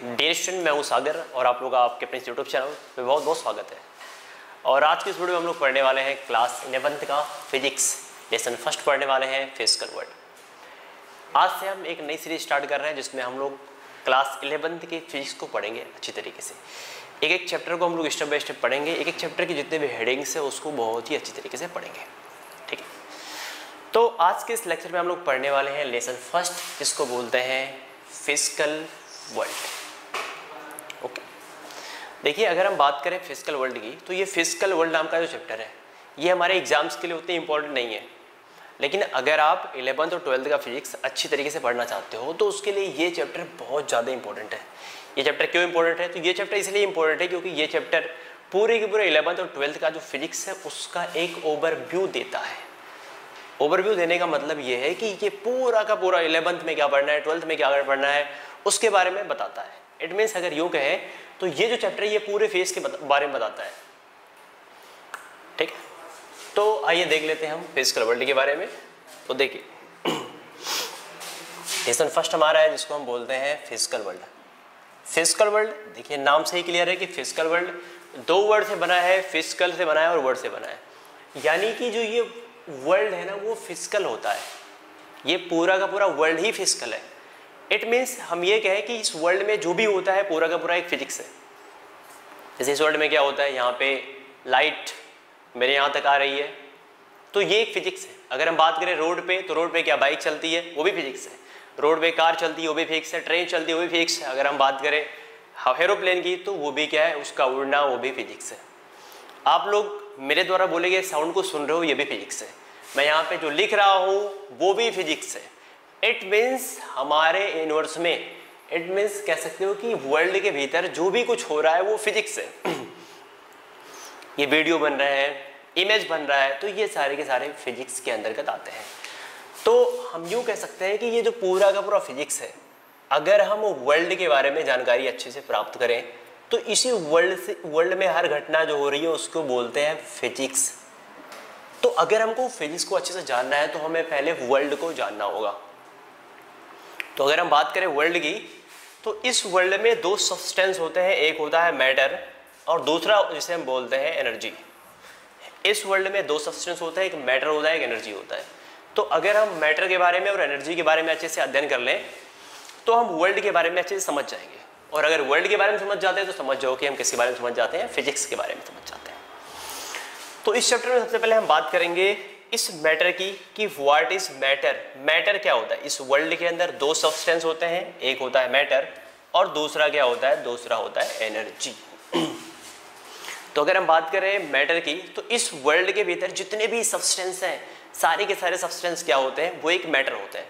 Dear student, मैं हूँ सागर और आप लोग का आपके अपने यूट्यूब चैनल पे बहुत बहुत स्वागत है। और आज की इस वीडियो में हम लोग पढ़ने वाले हैं क्लास 11th का फिजिक्स लेसन फर्स्ट पढ़ने वाले हैं फिजिकल वर्ल्ड। आज से हम एक नई सीरीज स्टार्ट कर रहे हैं जिसमें हम लोग क्लास 11th के फिजिक्स को पढ़ेंगे अच्छी तरीके से। एक एक चैप्टर को हम लोग स्टेप बाय स्टेप पढ़ेंगे, एक एक चैप्टर के जितने भी हेडिंग्स है उसको बहुत ही अच्छी तरीके से पढ़ेंगे, ठीक है। तो आज के इस लेक्चर में हम लोग पढ़ने वाले हैं लेसन फर्स्ट, जिसको बोलते हैं फिजिकल वर्ल्ड। ओके, देखिए अगर हम बात करें फिजिकल वर्ल्ड की तो ये फिजिकल वर्ल्ड नाम का जो चैप्टर है ये हमारे एग्जाम्स के लिए उतनी इंपॉर्टेंट नहीं है, लेकिन अगर आप 11th और 12th का फिजिक्स अच्छी तरीके से पढ़ना चाहते हो तो उसके लिए ये चैप्टर बहुत ज़्यादा इंपॉर्टेंट है। ये चैप्टर क्यों इंपॉर्टेंट है? तो ये चैप्टर इसलिए इंपॉर्टेंट है क्योंकि ये चैप्टर पूरे के पूरे 11th और 12th का जो फिजिक्स है उसका एक ओवरव्यू देता है। ओवरव्यू देने का मतलब ये है कि ये पूरा का पूरा 11th में क्या पढ़ना है, 12th में क्या पढ़ना है उसके बारे में बताता है। इट मीन्स अगर यूँ कहें तो ये जो चैप्टर है ये पूरे फेज के बारे में बताता है, ठीक है। तो आइए देख लेते हैं हम फिजिकल वर्ल्ड के बारे में। तो देखिए लेसन फर्स्ट हमारा है जिसको हम बोलते हैं फिजिकल वर्ल्ड। फिजिकल वर्ल्ड देखिए नाम से ही क्लियर है कि फिजिकल वर्ल्ड दो वर्ड से बना है, फिजिकल से बना है और वर्ड से बना है। यानी कि जो ये वर्ल्ड है ना वो फिजिकल होता है, ये पूरा का पूरा वर्ल्ड ही फिजिकल है। इट मीन्स हम ये कहें कि इस वर्ल्ड में जो भी होता है पूरा का पूरा एक फिजिक्स है। जैसे इस वर्ल्ड में क्या होता है, यहाँ पे लाइट मेरे यहाँ तक आ रही है तो ये एक फिजिक्स है। अगर हम बात करें रोड पे तो रोड पे क्या बाइक चलती है वो भी फिजिक्स है, रोड पे कार चलती है वो भी फिजिक्स है, ट्रेन चलती है वो भी फिजिक्स है। अगर हम बात करें एरोप्लेन की तो वो भी क्या है, उसका उड़ना वो भी फिजिक्स है। आप लोग मेरे द्वारा बोले गए साउंड को सुन रहे हो ये भी फिजिक्स है, मैं यहाँ पे जो लिख रहा हूँ वो भी फिजिक्स है। इट मीन्स हमारे यूनिवर्स में, इट मीन्स कह सकते हो कि वर्ल्ड के भीतर जो भी कुछ हो रहा है वो फिजिक्स है। ये वीडियो बन रहे हैं, इमेज बन रहा है, तो ये सारे के सारे फिजिक्स के अंतर्गत आते हैं। तो हम यूँ कह सकते हैं कि ये जो पूरा का पूरा फिजिक्स है, अगर हम वर्ल्ड के बारे में जानकारी अच्छे से प्राप्त करें तो इसी वर्ल्ड में हर घटना जो हो रही है उसको बोलते हैं फिजिक्स। तो अगर हमको फिजिक्स को अच्छे से जानना है तो हमें पहले वर्ल्ड को जानना होगा। तो अगर हम बात करें वर्ल्ड की तो इस वर्ल्ड में दो सब्सटेंस होते हैं, एक होता है मैटर और दूसरा जिसे हम बोलते हैं एनर्जी। इस वर्ल्ड में दो सब्सटेंस होता है, एक मैटर होता है, एक एनर्जी होता है। तो अगर हम मैटर के बारे में और एनर्जी के बारे में अच्छे से अध्ययन कर लें तो हम वर्ल्ड के बारे में अच्छे से समझ जाएंगे। और अगर वर्ल्ड के बारे में समझ जाते हैं तो समझ जाओ कि हम किसके बारे में समझ जाते हैं, फिजिक्स के बारे में समझ जाते हैं। तो इस चैप्टर में सबसे पहले हम बात करेंगे इस मैटर की कि व्हाट इज मैटर। मैटर क्या होता है? इस वर्ल्ड के अंदर दो सब्सटेंस होते हैं, एक होता है मैटर और दूसरा क्या होता है, दूसरा होता है एनर्जी। तो अगर हम बात करें मैटर की तो इस वर्ल्ड के भीतर जितने भी सब्सटेंस हैं सारे के सारे सब्सटेंस क्या होते हैं, वो एक मैटर होते हैं।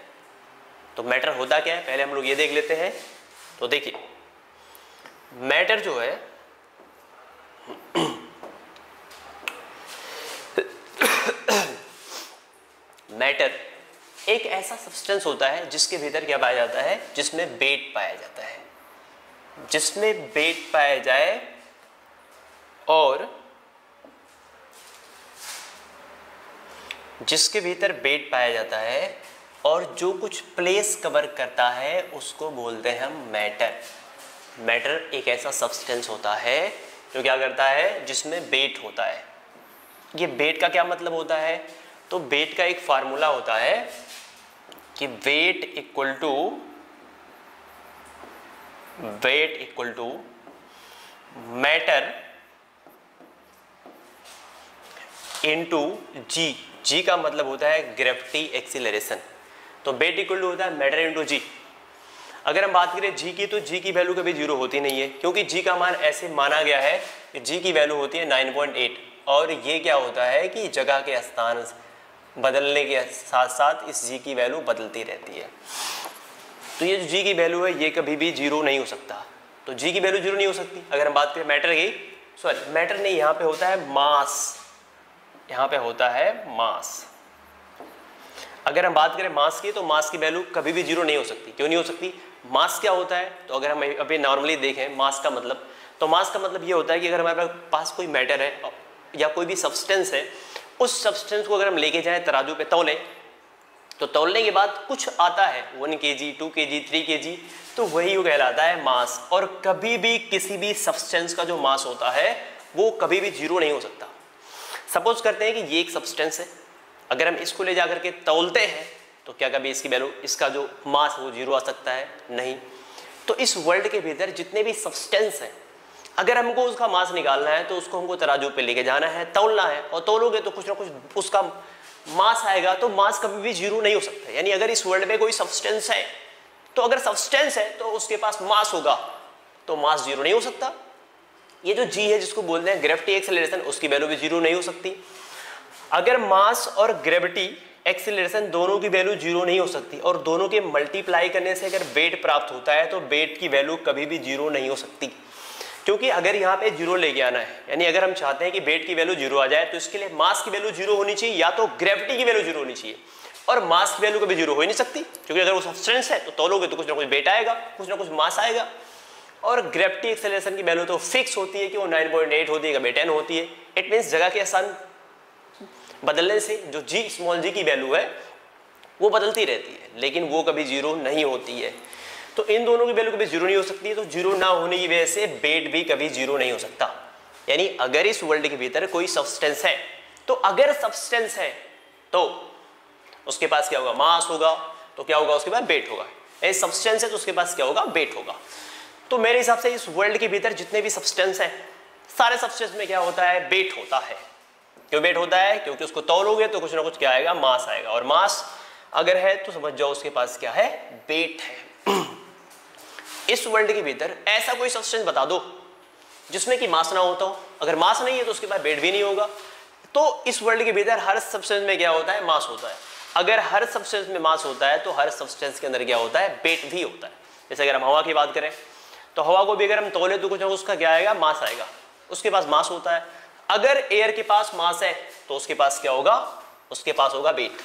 तो मैटर होता क्या है पहले हम लोग ये देख लेते हैं। तो देखिए मैटर जो है मैटर एक ऐसा सब्सटेंस होता है जिसके भीतर क्या पाया जाता है, जिसमें वेट पाया जाता है। जिसमें वेट पाया जाए और जिसके भीतर वेट पाया जाता है और जो कुछ प्लेस कवर करता है उसको बोलते हैं हम मैटर। मैटर एक ऐसा सब्सटेंस होता है जो क्या करता है, जिसमें वेट होता है। ये वेट का क्या मतलब होता है? तो वेट का एक फार्मूला होता है कि weight equal to matter into g. G का मतलब होता है ग्रेविटी एक्सीलरेशन। तो वेट इक्वल टू होता है मैटर इनटू जी। अगर हम बात करें जी की तो जी की वैल्यू कभी जीरो होती नहीं है, क्योंकि जी का मान ऐसे माना गया है कि जी की वैल्यू होती है 9.8 और ये क्या होता है कि जगह के स्थान बदलने के साथ साथ इस जी की वैल्यू बदलती रहती है। तो ये जो जी की वैल्यू है ये कभी भी जीरो नहीं हो सकता। तो जी की वैल्यू जीरो नहीं हो सकती। अगर हम बात करें मैटर की, सॉरी मैटर नहीं, यहाँ पे होता है मास, यहाँ पे होता है मास। अगर हम बात करें मास की तो मास की वैल्यू कभी भी जीरो नहीं हो सकती। क्यों नहीं हो सकती? मास क्या होता है? तो अगर हम अभी नॉर्मली देखें मास का मतलब, तो मास का मतलब ये होता है कि अगर हमारे पास कोई मैटर है या कोई भी सब्सटेंस है, उस सब्सटेंस को अगर हम लेके जाएं तराजू पे तौलें तो तौलने के बाद कुछ आता है 1 kg, 2 kg, 3 kg, तो वही वो कहलाता है मास। और कभी भी किसी भी सब्सटेंस का जो मास होता है वो कभी भी जीरो नहीं हो सकता। सपोज करते हैं कि ये एक सब्सटेंस है, अगर हम इसको ले जाकर के तौलते हैं तो क्या कभी इसकी वैल्यू, इसका जो मास वो जीरो आ सकता है? नहीं। तो इस वर्ल्ड के भीतर जितने भी सब्सटेंस हैं, अगर हमको उसका मास निकालना है तो उसको हमको तराजू पे लेके जाना है, तौलना है, और तौलोगे तो कुछ ना कुछ उसका मास आएगा। तो मास कभी भी जीरो नहीं हो सकता। यानी अगर इस वर्ल्ड में कोई सब्सटेंस है तो अगर सब्सटेंस है तो उसके पास मास होगा, तो मास जीरो नहीं हो सकता। ये जो जी है जिसको बोलते हैं ग्रेविटी एक्सेलरेशन, उसकी वैल्यू भी जीरो नहीं हो सकती। अगर मास और ग्रेविटी एक्सेलरेशन दोनों की वैल्यू जीरो नहीं हो सकती, और दोनों के मल्टीप्लाई करने से अगर वेट प्राप्त होता है तो वेट की वैल्यू कभी भी जीरो नहीं हो सकती। क्योंकि अगर यहाँ पे जीरो लेके आना है, यानी अगर हम चाहते हैं कि वेट की वैल्यू जीरो आ जाए, तो इसके लिए मास की वैल्यू जीरो होनी चाहिए, या तो ग्रेविटी की वैल्यू जीरो होनी चाहिए। और मास की वैल्यू कभी जीरो हो ही नहीं सकती, क्योंकि अगर वो सब्सटेंस है तो तौलोगे तो कुछ ना कुछ वेट आएगा, कुछ ना कुछ मास आएगा। और ग्रेविटी एक्सेलरेशन की वैल्यू तो फिक्स होती है कि वो 9.8 होती है, कभी 10 होती है। इट मीन्स जगह के स्थान बदलने से जो जी स्मॉल जी की वैल्यू है वो बदलती रहती है, लेकिन वो कभी जीरो नहीं होती है। तो इन दोनों की वैल्यू कभी जीरो नहीं हो सकती है। तो जीरो ना होने की वजह से वेट भी कभी जीरो नहीं हो सकता। यानी अगर इस वर्ल्ड के भीतर कोई सब्सटेंस है, तो अगर सब्सटेंस है तो उसके पास क्या होगा? मास होगा। तो क्या होगा? उसके पास वेट होगा। यदि सब्सटेंस है तो उसके पास क्या होगा? वेट होगा। तो मेरे हिसाब से इस वर्ल्ड के भीतर जितने भी सब्सटेंस हैं, सारे सब्सटेंस में क्या होता है? वेट होता है। क्यों वेट होता है? क्योंकि उसको तौलोगे तो कुछ ना कुछ क्या आएगा? मास आएगा। और मास अगर है तो समझ जाओ उसके पास क्या है? वेट है। इस वर्ल्ड के भीतर ऐसा कोई सब्सटेंस बता दो जिसमें कि मास ना होता हो। अगर मास नहीं है तो उसके पास वेट भी नहीं होगा। तो इस वर्ल्ड के भीतर हर सब्सटेंस में क्या होता है? मास होता है। अगर हर सब्सटेंस में मास होता है तो हर सब्सटेंस के अंदर क्या होता है? वेट भी होता है। जैसे अगर हम हवा की बात करें तो हवा को भी अगर हम तौले तो कुछ ना उसका क्या आएगा? मास आएगा। उसके पास मास होता है। अगर एयर के पास मास है तो उसके पास क्या होगा? उसके पास होगा वेट।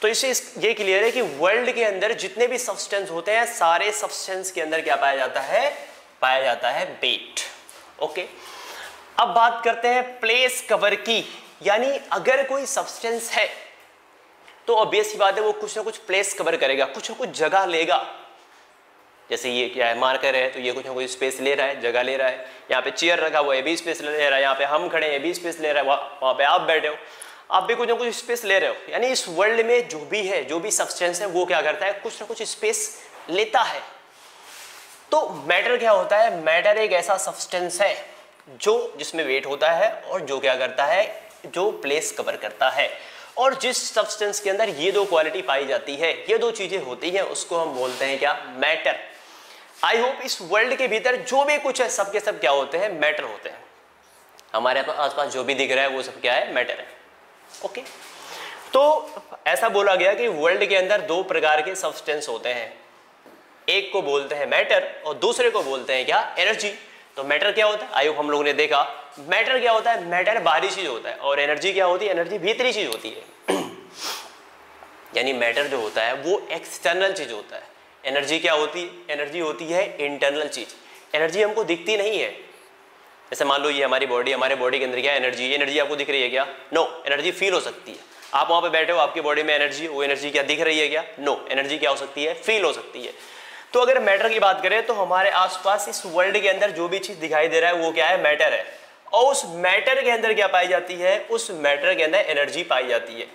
तो इससे ये क्लियर है कि वर्ल्ड के अंदर जितने भी सब्सटेंस होते हैं, सारे सब्सटेंस के अंदर क्या पाया जाता है? पाया जाता है वेट। ओके, अब बात करते हैं प्लेस कवर की। यानी अगर कोई सब्सटेंस है तो ऑब्वियस सी बात है वो कुछ ना कुछ प्लेस कवर करेगा, कुछ ना कुछ जगह लेगा। जैसे ये क्या है? मार्कर है, तो ये कुछ ना कुछ स्पेस ले रहा है, जगह ले रहा है। यहाँ पे चेयर रखा हुआ है, ये भी स्पेस ले रहा है। यहाँ पे हम खड़े हैं, ये भी स्पेस ले रहा है। वहाँ पे आप बैठे हो, आप भी कुछ ना कुछ स्पेस ले रहे हो। यानी इस वर्ल्ड में जो भी है, जो भी सब्सटेंस है, वो क्या करता है? कुछ ना कुछ स्पेस लेता है। तो मैटर क्या होता है? मैटर एक ऐसा सब्सटेंस है जो जिसमें वेट होता है और जो क्या करता है? जो प्लेस कवर करता है। और जिस सब्सटेंस के अंदर ये दो क्वालिटी पाई जाती है, ये दो चीजें होती हैं, उसको हम बोलते हैं क्या? मैटर। आई होप इस वर्ल्ड के भीतर जो भी कुछ है सब के सब क्या होते हैं? मैटर होते हैं। हमारे आसपास जो भी दिख रहा है वो सब क्या है? मैटर है। ओके, तो ऐसा बोला गया कि वर्ल्ड के अंदर दो प्रकार के सब्सटेंस होते हैं। एक को बोलते हैं मैटर और दूसरे को बोलते हैं क्या? एनर्जी। तो मैटर क्या होता है? आई होप हम लोगों ने देखा। मैटर क्या होता है? मैटर बाहरी चीज होता है। और एनर्जी क्या होती है? एनर्जी भीतरी चीज होती है। यानी मैटर जो होता है वो एक्सटर्नल चीज होता है। एनर्जी क्या होती है? एनर्जी होती है इंटरनल चीज। एनर्जी हमको दिखती नहीं है। जैसे मान लो ये हमारी बॉडी, हमारे बॉडी के अंदर क्या एनर्जी? एनर्जी आपको दिख रही है क्या? नो। एनर्जी फील हो सकती है। आप वहां पे बैठे हो, आपकी बॉडी में एनर्जी, वो एनर्जी क्या दिख रही है क्या? नो। एनर्जी क्या हो सकती है? फील हो सकती है। तो अगर मैटर की बात करें तो हमारे आसपास इस वर्ल्ड के अंदर जो भी चीज दिखाई दे रहा है वो क्या है? मैटर है। और उस मैटर के अंदर क्या पाई जाती है? उस मैटर के अंदर एनर्जी पाई जाती है।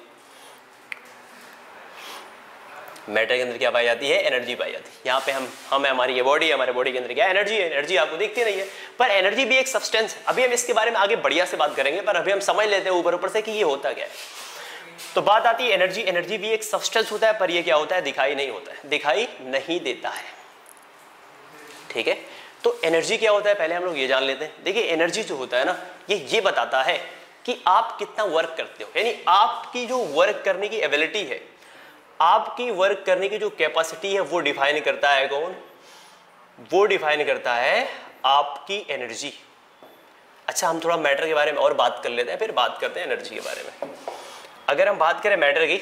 मैटर के अंदर क्या पाई जाती है? एनर्जी पाई जाती है। यहाँ पे हम हमारी ये बॉडी, हमारे बॉडी के अंदर क्या एनर्जी है? एनर्जी आपको दिखती नहीं है, पर एनर्जी भी एक सब्सटेंस है। अभी हम इसके बारे में आगे बढ़िया से बात करेंगे, पर अभी हम समझ लेते हैं ऊपर ऊपर से कि ये होता क्या है। तो बात आती है एनर्जी। एनर्जी भी एक सब्सटेंस होता है, पर ये क्या होता है? दिखाई नहीं होता है, दिखाई नहीं देता है। ठीक है, तो एनर्जी क्या होता है पहले हम लोग ये जान लेते हैं। देखिए एनर्जी जो होता है ना, ये बताता है कि आप कितना वर्क करते हो। यानी आपकी जो वर्क करने की एबिलिटी है, आपकी वर्क करने की जो कैपेसिटी है, वो डिफाइन करता है कौन? वो डिफाइन करता है आपकी एनर्जी। अच्छा, हम थोड़ा मैटर के बारे में और बात कर लेते हैं, फिर बात करते हैं एनर्जी के बारे में। अगर हम बात करें मैटर की,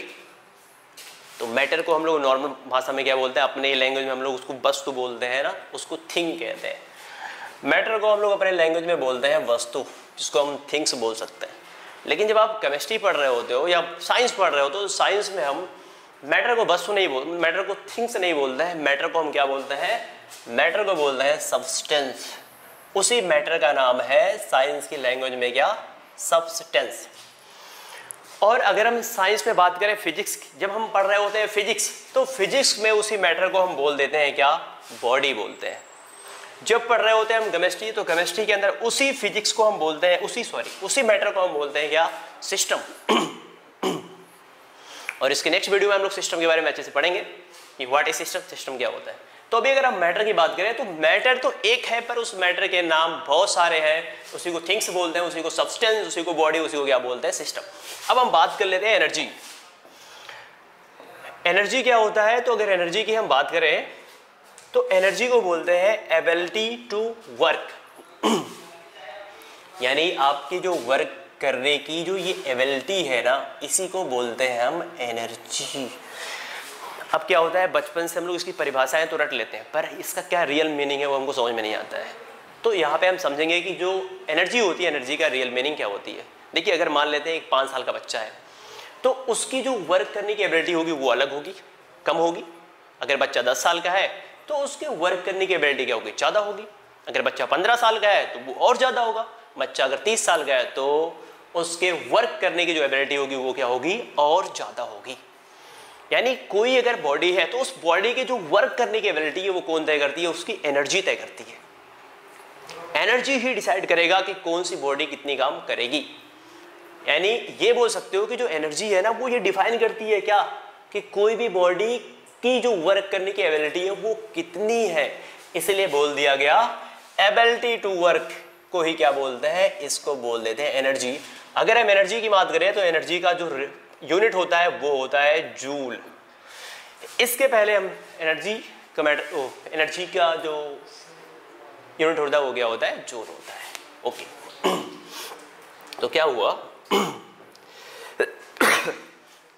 तो मैटर को हम लोग नॉर्मल भाषा में क्या बोलते हैं? अपने लैंग्वेज में हम लोग उसको वस्तु बोलते हैं ना, उसको थिंग कहते हैं। मैटर को हम लोग अपने लैंग्वेज में बोलते हैं वस्तु, जिसको हम थिंग्स बोल सकते हैं। लेकिन जब आप केमिस्ट्री पढ़ रहे होते हो या साइंस पढ़ रहे हो तो साइंस में हम मैटर को वस्तु नहीं बोल, मैटर को थिंग्स नहीं बोलते हैं, मैटर को हम क्या बोलते हैं, मैटर को बोलते हैं सब्सटेंस। उसी मैटर का नाम है साइंस की लैंग्वेज में क्या, सब्सटेंस। और अगर हम साइंस में बात करें फिजिक्स की, जब हम पढ़ रहे होते हैं फिजिक्स, तो फिजिक्स में उसी मैटर को हम बोल देते हैं क्या, बॉडी बोलते हैं। जब पढ़ रहे होते हैं हम केमिस्ट्री, तो केमिस्ट्री के अंदर उसी फिजिक्स को हम बोलते हैं, उसी मैटर को हम बोलते हैं क्या, सिस्टम। और इसके नेक्स्ट वीडियो में हम लोग सिस्टम के बारे में अच्छे से पढ़ेंगे कि व्हाट इज सिस्टम, सिस्टम क्या होता है। तो अभी अगर हम मैटर की बात करें, तो मैटर तो एक है, पर उस मैटर के नाम बहुत सारे हैं। उसी को थिंग्स बोलते हैं, उसी को सब्सटेंस, उसी को बॉडी, उसी को क्या बोलते हैं, सिस्टम। अब हम बात कर लेते हैं एनर्जी। एनर्जी क्या होता है, तो अगर एनर्जी की हम बात करें, तो एनर्जी को बोलते हैं एबिलिटी टू वर्क, यानी आपकी जो वर्क करने की जो ये एबिलिटी है ना, इसी को बोलते हैं हम एनर्जी। अब क्या होता है, बचपन से हम लोग इसकी परिभाषाएं तो रट लेते हैं, पर इसका क्या रियल मीनिंग है वो हमको समझ में नहीं आता है। तो यहाँ पे हम समझेंगे कि जो एनर्जी होती है, एनर्जी का रियल मीनिंग क्या होती है। देखिए, अगर मान लेते हैं एक 5 साल का बच्चा है, तो उसकी जो वर्क करने की एबिलिटी होगी वो अलग होगी, कम होगी। अगर बच्चा 10 साल का है, तो उसके वर्क करने की एबिलिटी क्या होगी, ज़्यादा होगी। अगर बच्चा 15 साल का है, तो वो और ज़्यादा होगा। बच्चा अगर 30 साल का है, तो उसके वर्क करने की जो एबिलिटी होगी वो क्या होगी, और ज़्यादा होगी। यानी कोई अगर बॉडी है, तो उस बॉडी के जो वर्क करने की एबिलिटी है वो कौन तय करती है, उसकी एनर्जी तय करती है। एनर्जी ही डिसाइड करेगा कि कौन सी बॉडी कितनी काम करेगी। यानी ये बोल सकते हो कि जो एनर्जी है ना, वो ये डिफाइन करती है क्या, कि कोई भी बॉडी की जो वर्क करने की एबिलिटी है वो कितनी है। इसलिए बोल दिया गया एबिलिटी टू वर्क को ही क्या बोलते हैं, इसको बोल देते हैं एनर्जी। अगर हम एनर्जी की बात करें, तो एनर्जी का जो यूनिट होता है वो होता है जूल। इसके पहले हम एनर्जी का जो यूनिट होता है वो क्या होता है, जूल होता है। ओके, तो क्या हुआ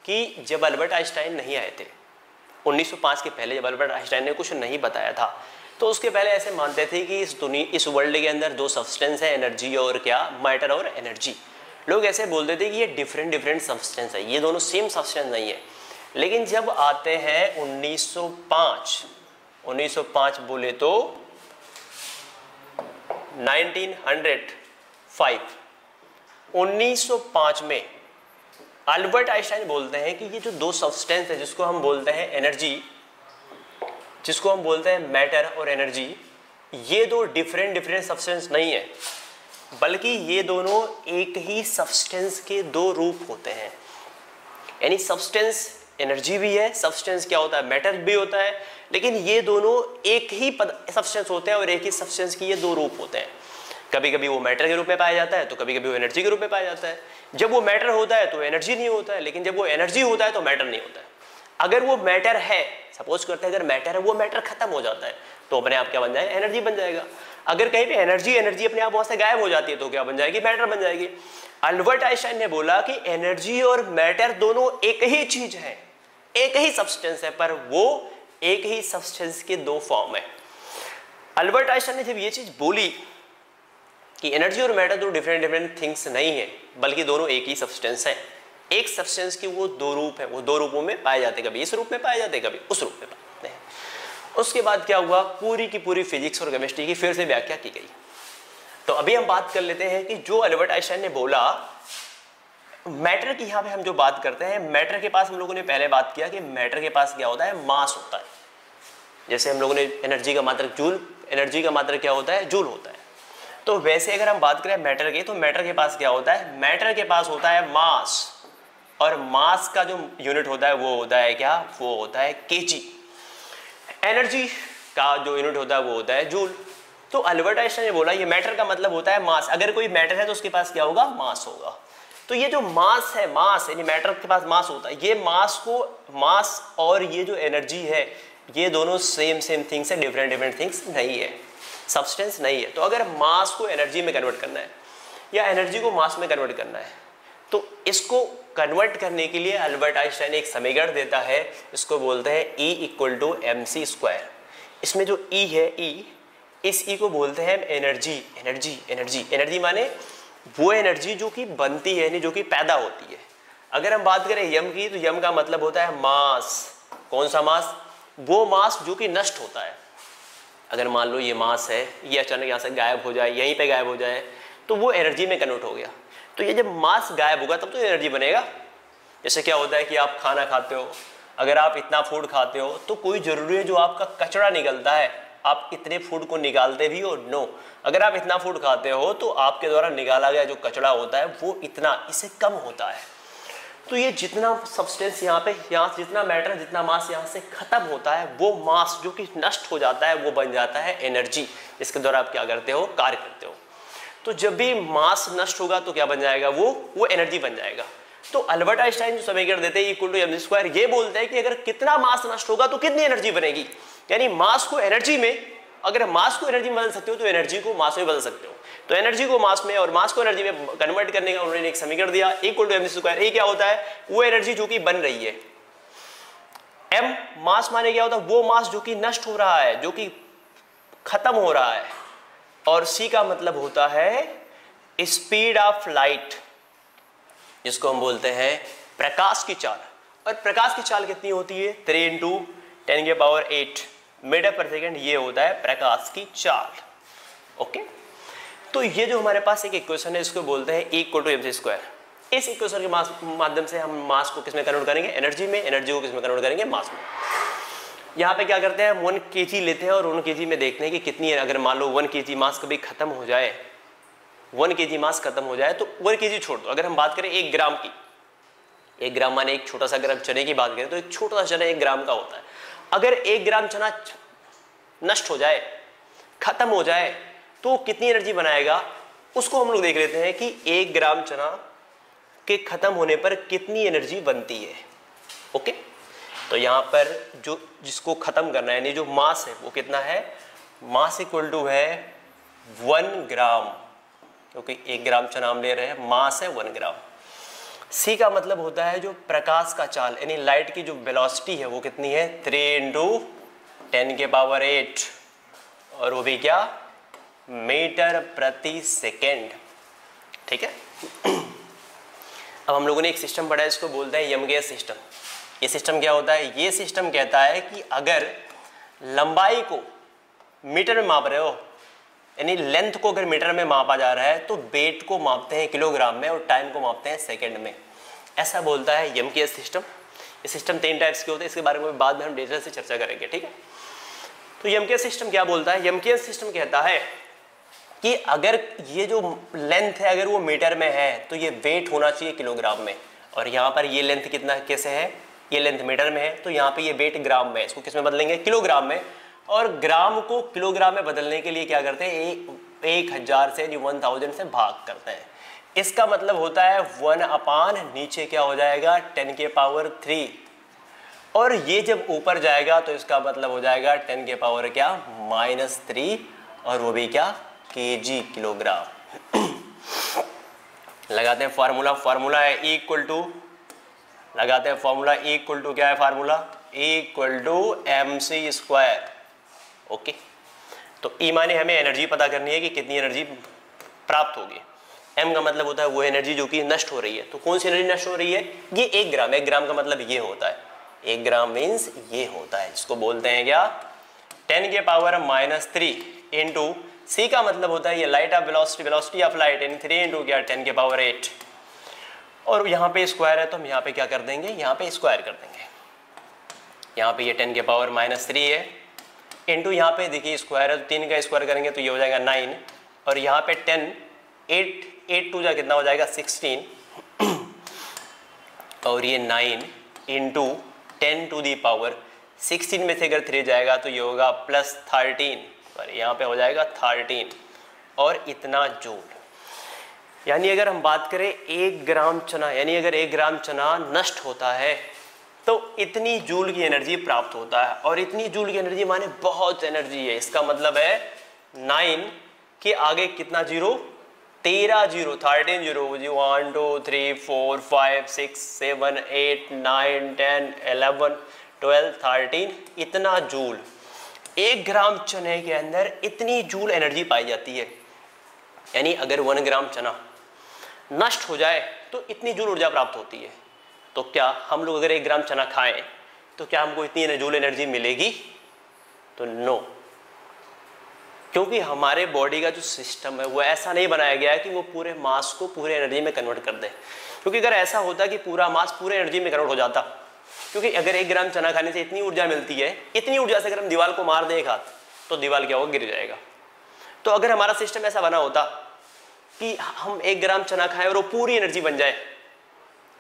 कि जब अल्बर्ट आइंस्टाइन नहीं आए थे 1905 के पहले, जब अल्बर्ट आइंस्टाइन ने कुछ नहीं बताया था, तो उसके पहले ऐसे मानते थे कि इस वर्ल्ड के अंदर 2 सब्सटेंस है, एनर्जी और क्या, मैटर और एनर्जी। लोग ऐसे बोलते थे कि ये डिफरेंट सब्सटेंस है, ये दोनों सेम सब्सटेंस नहीं है। लेकिन जब आते हैं 1905 बोले तो 1905 में अल्बर्ट आइंस्टाइन बोलते हैं कि ये जो 2 सब्सटेंस है, जिसको हम बोलते हैं एनर्जी, जिसको हम बोलते हैं मैटर और एनर्जी, ये 2 डिफरेंट सब्सटेंस नहीं है, बल्कि ये दोनों एक ही सब्सटेंस के 2 रूप होते हैं। यानी सब्सटेंस एनर्जी भी है, सब्सटेंस क्या होता है, मैटर भी होता है, लेकिन ये दोनों एक ही सब्सटेंस होते हैं और एक ही सब्सटेंस की ये 2 रूप होते हैं। कभी कभी वो मैटर के रूप में पाया जाता है, तो कभी कभी वो एनर्जी के रूप में पाया जाता है। जब वो मैटर होता है तो एनर्जी नहीं होता है, लेकिन जब वो एनर्जी होता है तो मैटर नहीं होता है। अगर वो मैटर है, सपोज करते हैं अगर मैटर है, वो मैटर खत्म हो जाता है तो अपने आप क्या बन जाएगा, एनर्जी बन जाएगा। अगर कहीं पे एनर्जी अपने आप वहां से गायब हो जाती है तो क्या बन जाएगी, मैटर बन जाएगी। अल्बर्ट आइंस्टाइन ने बोला कि एनर्जी और मैटर दोनों एक ही चीज है, एक ही सब्सटेंस है, पर वो एक ही सब्सटेंस के 2 फॉर्म है। अल्बर्ट आइंस्टाइन ने जब ये चीज बोली कि एनर्जी और मैटर 2 डिफरेंट थिंग्स नहीं है, बल्कि दोनों एक ही सब्सटेंस है, एक सब्सटेंस की वो 2 रूप है, वो 2 रूपों में पाए जाते, कभी इस रूप में पाए जाते, कभी उस रूप में पाए जाते हैं। उसके बाद क्या हुआ, पूरी की पूरी फिजिक्स और केमिस्ट्री की फिर से व्याख्या की गई। तो अभी हम बात कर लेते हैं कि जो अल्बर्ट आइंस्टाइन ने बोला, मैटर की यहाँ पे हम जो बात करते हैं, मैटर के पास हम लोगों ने पहले बात किया कि मैटर के पास क्या होता है, मास होता है। जैसे हम लोगों ने एनर्जी का मात्रक जूल, एनर्जी का मात्रक क्या होता है, जूल होता है। तो वैसे अगर हम बात करें मैटर की, तो मैटर के पास क्या होता है, मैटर के पास होता है मास, और मास का जो यूनिट होता है वो होता है क्या, वो होता है केजी। एनर्जी का जो यूनिट होता है वो होता है जूल। तो अल्बर्ट आइंस्टाइन ने बोला ये मैटर का मतलब होता है मास, अगर कोई मैटर है तो उसके पास क्या होगा, मास होगा। तो ये जो मास है, मास यानी मैटर के पास मास होता है, ये मास को, मास और ये जो एनर्जी है, ये दोनों सेम थिंग्स है, डिफरेंट थिंग्स नहीं है, सब्सटेंस नहीं है। तो अगर मास को एनर्जी में कन्वर्ट करना है या एनर्जी को मास में कन्वर्ट करना है, तो इसको कन्वर्ट करने के लिए अल्बर्ट आइंस्टाइन एक समीकरण देता है, इसको बोलते हैं E = mc²। इसमें जो E है, इस E को बोलते हैं एनर्जी। एनर्जी माने वो एनर्जी जो कि बनती है, यानी जो कि पैदा होती है। अगर हम बात करें यम की, तो यम का मतलब होता है मास। कौन सा मास? वो मास जो कि नष्ट होता है। अगर मान लो ये मास है, ये अचानक यहाँ से गायब हो जाए, यहीं पे गायब हो जाए, तो वो एनर्जी में कन्वर्ट हो गया। तो ये जब मास गायब होगा तब तो एनर्जी बनेगा। जैसे क्या होता है कि आप खाना खाते हो, अगर आप इतना फूड खाते हो तो कोई ज़रूरी है जो आपका कचरा निकलता है, आप इतने फूड को निकालते भी हो? नो। अगर आप इतना फूड खाते हो तो आपके द्वारा निकाला गया जो कचरा होता है वो इतना, इससे कम होता है। तो ये जितना सब्सटेंस यहाँ पे, यहाँ से जितना मैटर, जितना मास यहाँ से खत्म होता है, वो मास जो कि नष्ट हो जाता है वो बन जाता है एनर्जी, जिसके द्वारा आप क्या करते हो? कार्य करते हो। तो जब भी मास नष्ट होगा तो क्या बन जाएगा? वो एनर्जी बन जाएगा। तो अल्बर्ट आइंस्टाइन जो समीकरण देते हैं इक्वल टू एम स्क्वायर, ये बोलते हैं कि अगर कितना मास नष्ट होगा तो कितनी एनर्जी बनेगी। यानी मास को एनर्जी में, अगर मास को एनर्जी में बदल सकते हो तो एनर्जी को मास में बदल सकते हो। तो एनर्जी को मास में और मास को एनर्जी में कन्वर्ट करने का उन्होंने एक समीकरण दिया इक्वल टू एम स्क्वायर। ये क्या होता है? वो एनर्जी जो कि बन रही है। एम मास माने क्या होता है? वो मास जो कि नष्ट हो रहा है, जो कि खत्म हो रहा है। और सी का मतलब होता है स्पीड ऑफ लाइट, जिसको हम बोलते हैं प्रकाश की चाल। और प्रकाश की चाल कितनी होती है? 3 × 10⁸ मीटर पर सेकेंड, ये होता है प्रकाश की चाल। ओके, तो ये जो हमारे पास एक इक्वेशन है इसको बोलते हैं इक्वल टू एम स्क्वायर। इस इक्वेशन के माध्यम से हम मास को किस में कन्वर्ट करेंगे? एनर्जी में। एनर्जी को किस में कन्वर्ट करेंगे? मास में। यहाँ पे क्या करते हैं? 1 kg लेते हैं और 1 kg में देखते हैं कि कितनी है। अगर मान लो 1 kg मास कभी खत्म हो जाए, 1 kg मास खत्म हो जाए तो 1 kg छोड़ दो। अगर हम बात करें 1 ग्राम की, 1 ग्राम माने एक छोटा सा, अगर हम चने की बात करें तो एक छोटा सा चना 1 ग्राम का होता है। अगर 1 ग्राम चना नष्ट हो जाए, खत्म हो जाए, तो कितनी एनर्जी बनाएगा? उसको हम लोग देख लेते हैं कि 1 ग्राम चना के खत्म होने पर कितनी एनर्जी बनती है। ओके, तो यहाँ पर जो जिसको खत्म करना है, यानी जो मास है वो कितना है? मास इक्वल टू है 1 ग्राम, क्योंकि 1 ग्राम चना हम ले रहे हैं, मास है 1 ग्राम। सी का मतलब होता है जो प्रकाश का चाल, यानी लाइट की जो वेलोसिटी है वो कितनी है? 3 × 10⁸, और वो भी क्या? मीटर प्रति सेकेंड। ठीक है। अब हम लोगों ने एक सिस्टम पढ़ा है, इसको बोलते हैं यमगेज सिस्टम। ये सिस्टम क्या होता है? ये सिस्टम कहता है कि अगर लंबाई को मीटर में माप रहे हो, यानी लेंथ को अगर मीटर में मापा जा रहा है, तो वेट को मापते हैं किलोग्राम में और टाइम को मापते हैं सेकंड में। ऐसा बोलता है यमगेज सिस्टम। ये सिस्टम 3 टाइप्स के होते हैं, इसके बारे में बाद में हम डिटेल से चर्चा करेंगे। ठीक है। तो यमगेज सिस्टम क्या बोलता है? यमगेज सिस्टम कहता है कि अगर ये जो लेंथ है अगर वो मीटर में है तो ये वेट होना चाहिए किलोग्राम में, और यहाँ पर ये लेंथ कितना कैसे है? ये लेंथ मीटर में है, तो यहाँ पे ये वेट ग्राम में है। इसको किस में बदलेंगे? किलोग्राम में। और ग्राम को किलोग्राम में बदलने के लिए क्या करते हैं? 1000 से 1000 से भाग करते हैं। इसका मतलब होता है 1/, नीचे क्या हो जाएगा? 10⁻³ और ये जब ऊपर जाएगा तो इसका मतलब हो जाएगा 10⁻³ और वो भी क्या? kg, kilogram. लगाते हैं फार्मूला। फार्मूला है इक्वल टू, लगाते हैं फार्मूला इक्वल टू, क्या है formula? Equal to mc²। Okay, तो ई माने हमें एनर्जी पता करनी है कि कितनी एनर्जी प्राप्त होगी। m का मतलब होता है वो एनर्जी जो कि नष्ट हो रही है। तो कौन सी एनर्जी नष्ट हो रही है? ये 1 ग्राम। 1 ग्राम का मतलब ये होता है, 1 ग्राम मीन्स ये होता है, जिसको बोलते हैं क्या? 10⁻³ इंटू सी का मतलब होता है ये light of velocity, velocity of light, यानी 3 इंटू क्या? 10⁸। और यहाँ पे स्क्वायर है तो हम यहाँ पे क्या कर देंगे? यहाँ पे स्क्वायर कर देंगे। यहाँ पे ये 10⁻³ है इंटू यहाँ पे देखिए स्क्वायर है तो 3 का स्क्वायर करेंगे तो ये हो जाएगा 9, और यहाँ पे 10, 8 2 जा कितना हो जाएगा? 16, और ये 9 इंटू 10⁻16 में से अगर 3 जाएगा तो ये होगा +13, और यहाँ पे हो जाएगा 13 और इतना जूल। यानी अगर हम बात करें 1 ग्राम चना, यानी अगर 1 ग्राम चना नष्ट होता है तो इतनी जूल की एनर्जी प्राप्त होता है, और इतनी जूल की एनर्जी माने बहुत एनर्जी है। इसका मतलब है 9 के आगे कितना जीरो? 13 zero, 13 zero. 1 2 3 4 5 6 7 8 9 10 11 12 13, इतना जूल। 1 ग्राम चने के अंदर इतनी जूल एनर्जी पाई जाती है। यानी अगर 1 ग्राम चना नष्ट हो जाए तो इतनी जूल ऊर्जा प्राप्त होती है। तो क्या हम लोग अगर 1 ग्राम चना खाएं तो क्या हमको इतनी जूल एनर्जी मिलेगी? तो नो, क्योंकि हमारे बॉडी का जो सिस्टम है वो ऐसा नहीं बनाया गया है कि वो पूरे मास को पूरे एनर्जी में कन्वर्ट कर दे। क्योंकि अगर ऐसा होता कि पूरा मास पूरे एनर्जी में कन्वर्ट हो जाता, क्योंकि अगर 1 ग्राम चना खाने से इतनी ऊर्जा मिलती है, इतनी ऊर्जा से अगर हम दीवार को मार दें एक हाथ तो दीवार क्या होगा? गिर जाएगा। तो अगर हमारा सिस्टम ऐसा बना होता कि हम 1 ग्राम चना खाएं और वो पूरी एनर्जी बन जाए,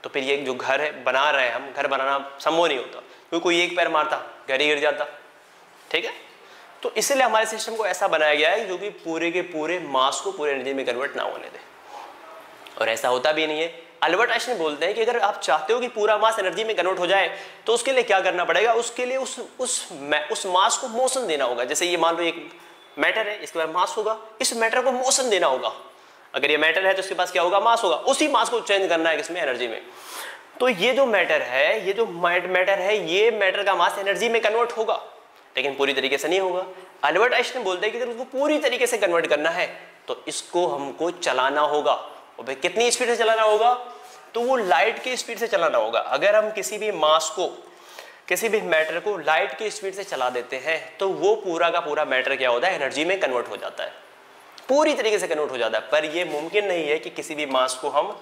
तो फिर ये जो घर है बना रहे हैं हम, घर बनाना संभव नहीं होता, क्योंकि कोई एक पैर मारता घर ही गिर जाता। ठीक है, तो इसलिए हमारे सिस्टम को ऐसा बनाया गया है जो कि पूरे के पूरे मास को पूरे एनर्जी में कन्वर्ट ना होने दे, और ऐसा होता भी नहीं है। अल्बर्ट आइंस्टाइन बोलते हैं कि अगर आप चाहते हो कि पूरा मास एनर्जी में कन्वर्ट हो जाए तो उसके लिए क्या करना पड़ेगा? उसके लिए उस मास को मोशन देना होगा। जैसे ये मान लो एक मैटर है, इसके बाद मास होगा, इस मैटर को मोशन देना होगा। अगर ये मैटर है तो इसके पास क्या होगा? मास होगा। उसी मास को चेंज करना है किसमें? एनर्जी में। तो ये जो मैटर है, ये जो मैटर है, ये मैटर का मास एनर्जी में कन्वर्ट होगा, लेकिन पूरी तरीके से नहीं होगा। अल्बर्ट आइंस्टाइन बोलते हैं कि अगर उसको पूरी तरीके से कन्वर्ट करना है तो इसको हमको चलाना होगा। और भाई कितनी स्पीड से चलाना होगा? तो वो लाइट की स्पीड से चलाना होगा। अगर हम किसी भी मास को, किसी भी मैटर को लाइट की स्पीड से चला देते हैं तो वो पूरा का पूरा मैटर क्या होता है? एनर्जी में कन्वर्ट हो जाता है, पूरी तरीके से कन्वर्ट हो जाता है। पर ये मुमकिन नहीं है कि किसी भी मास को हम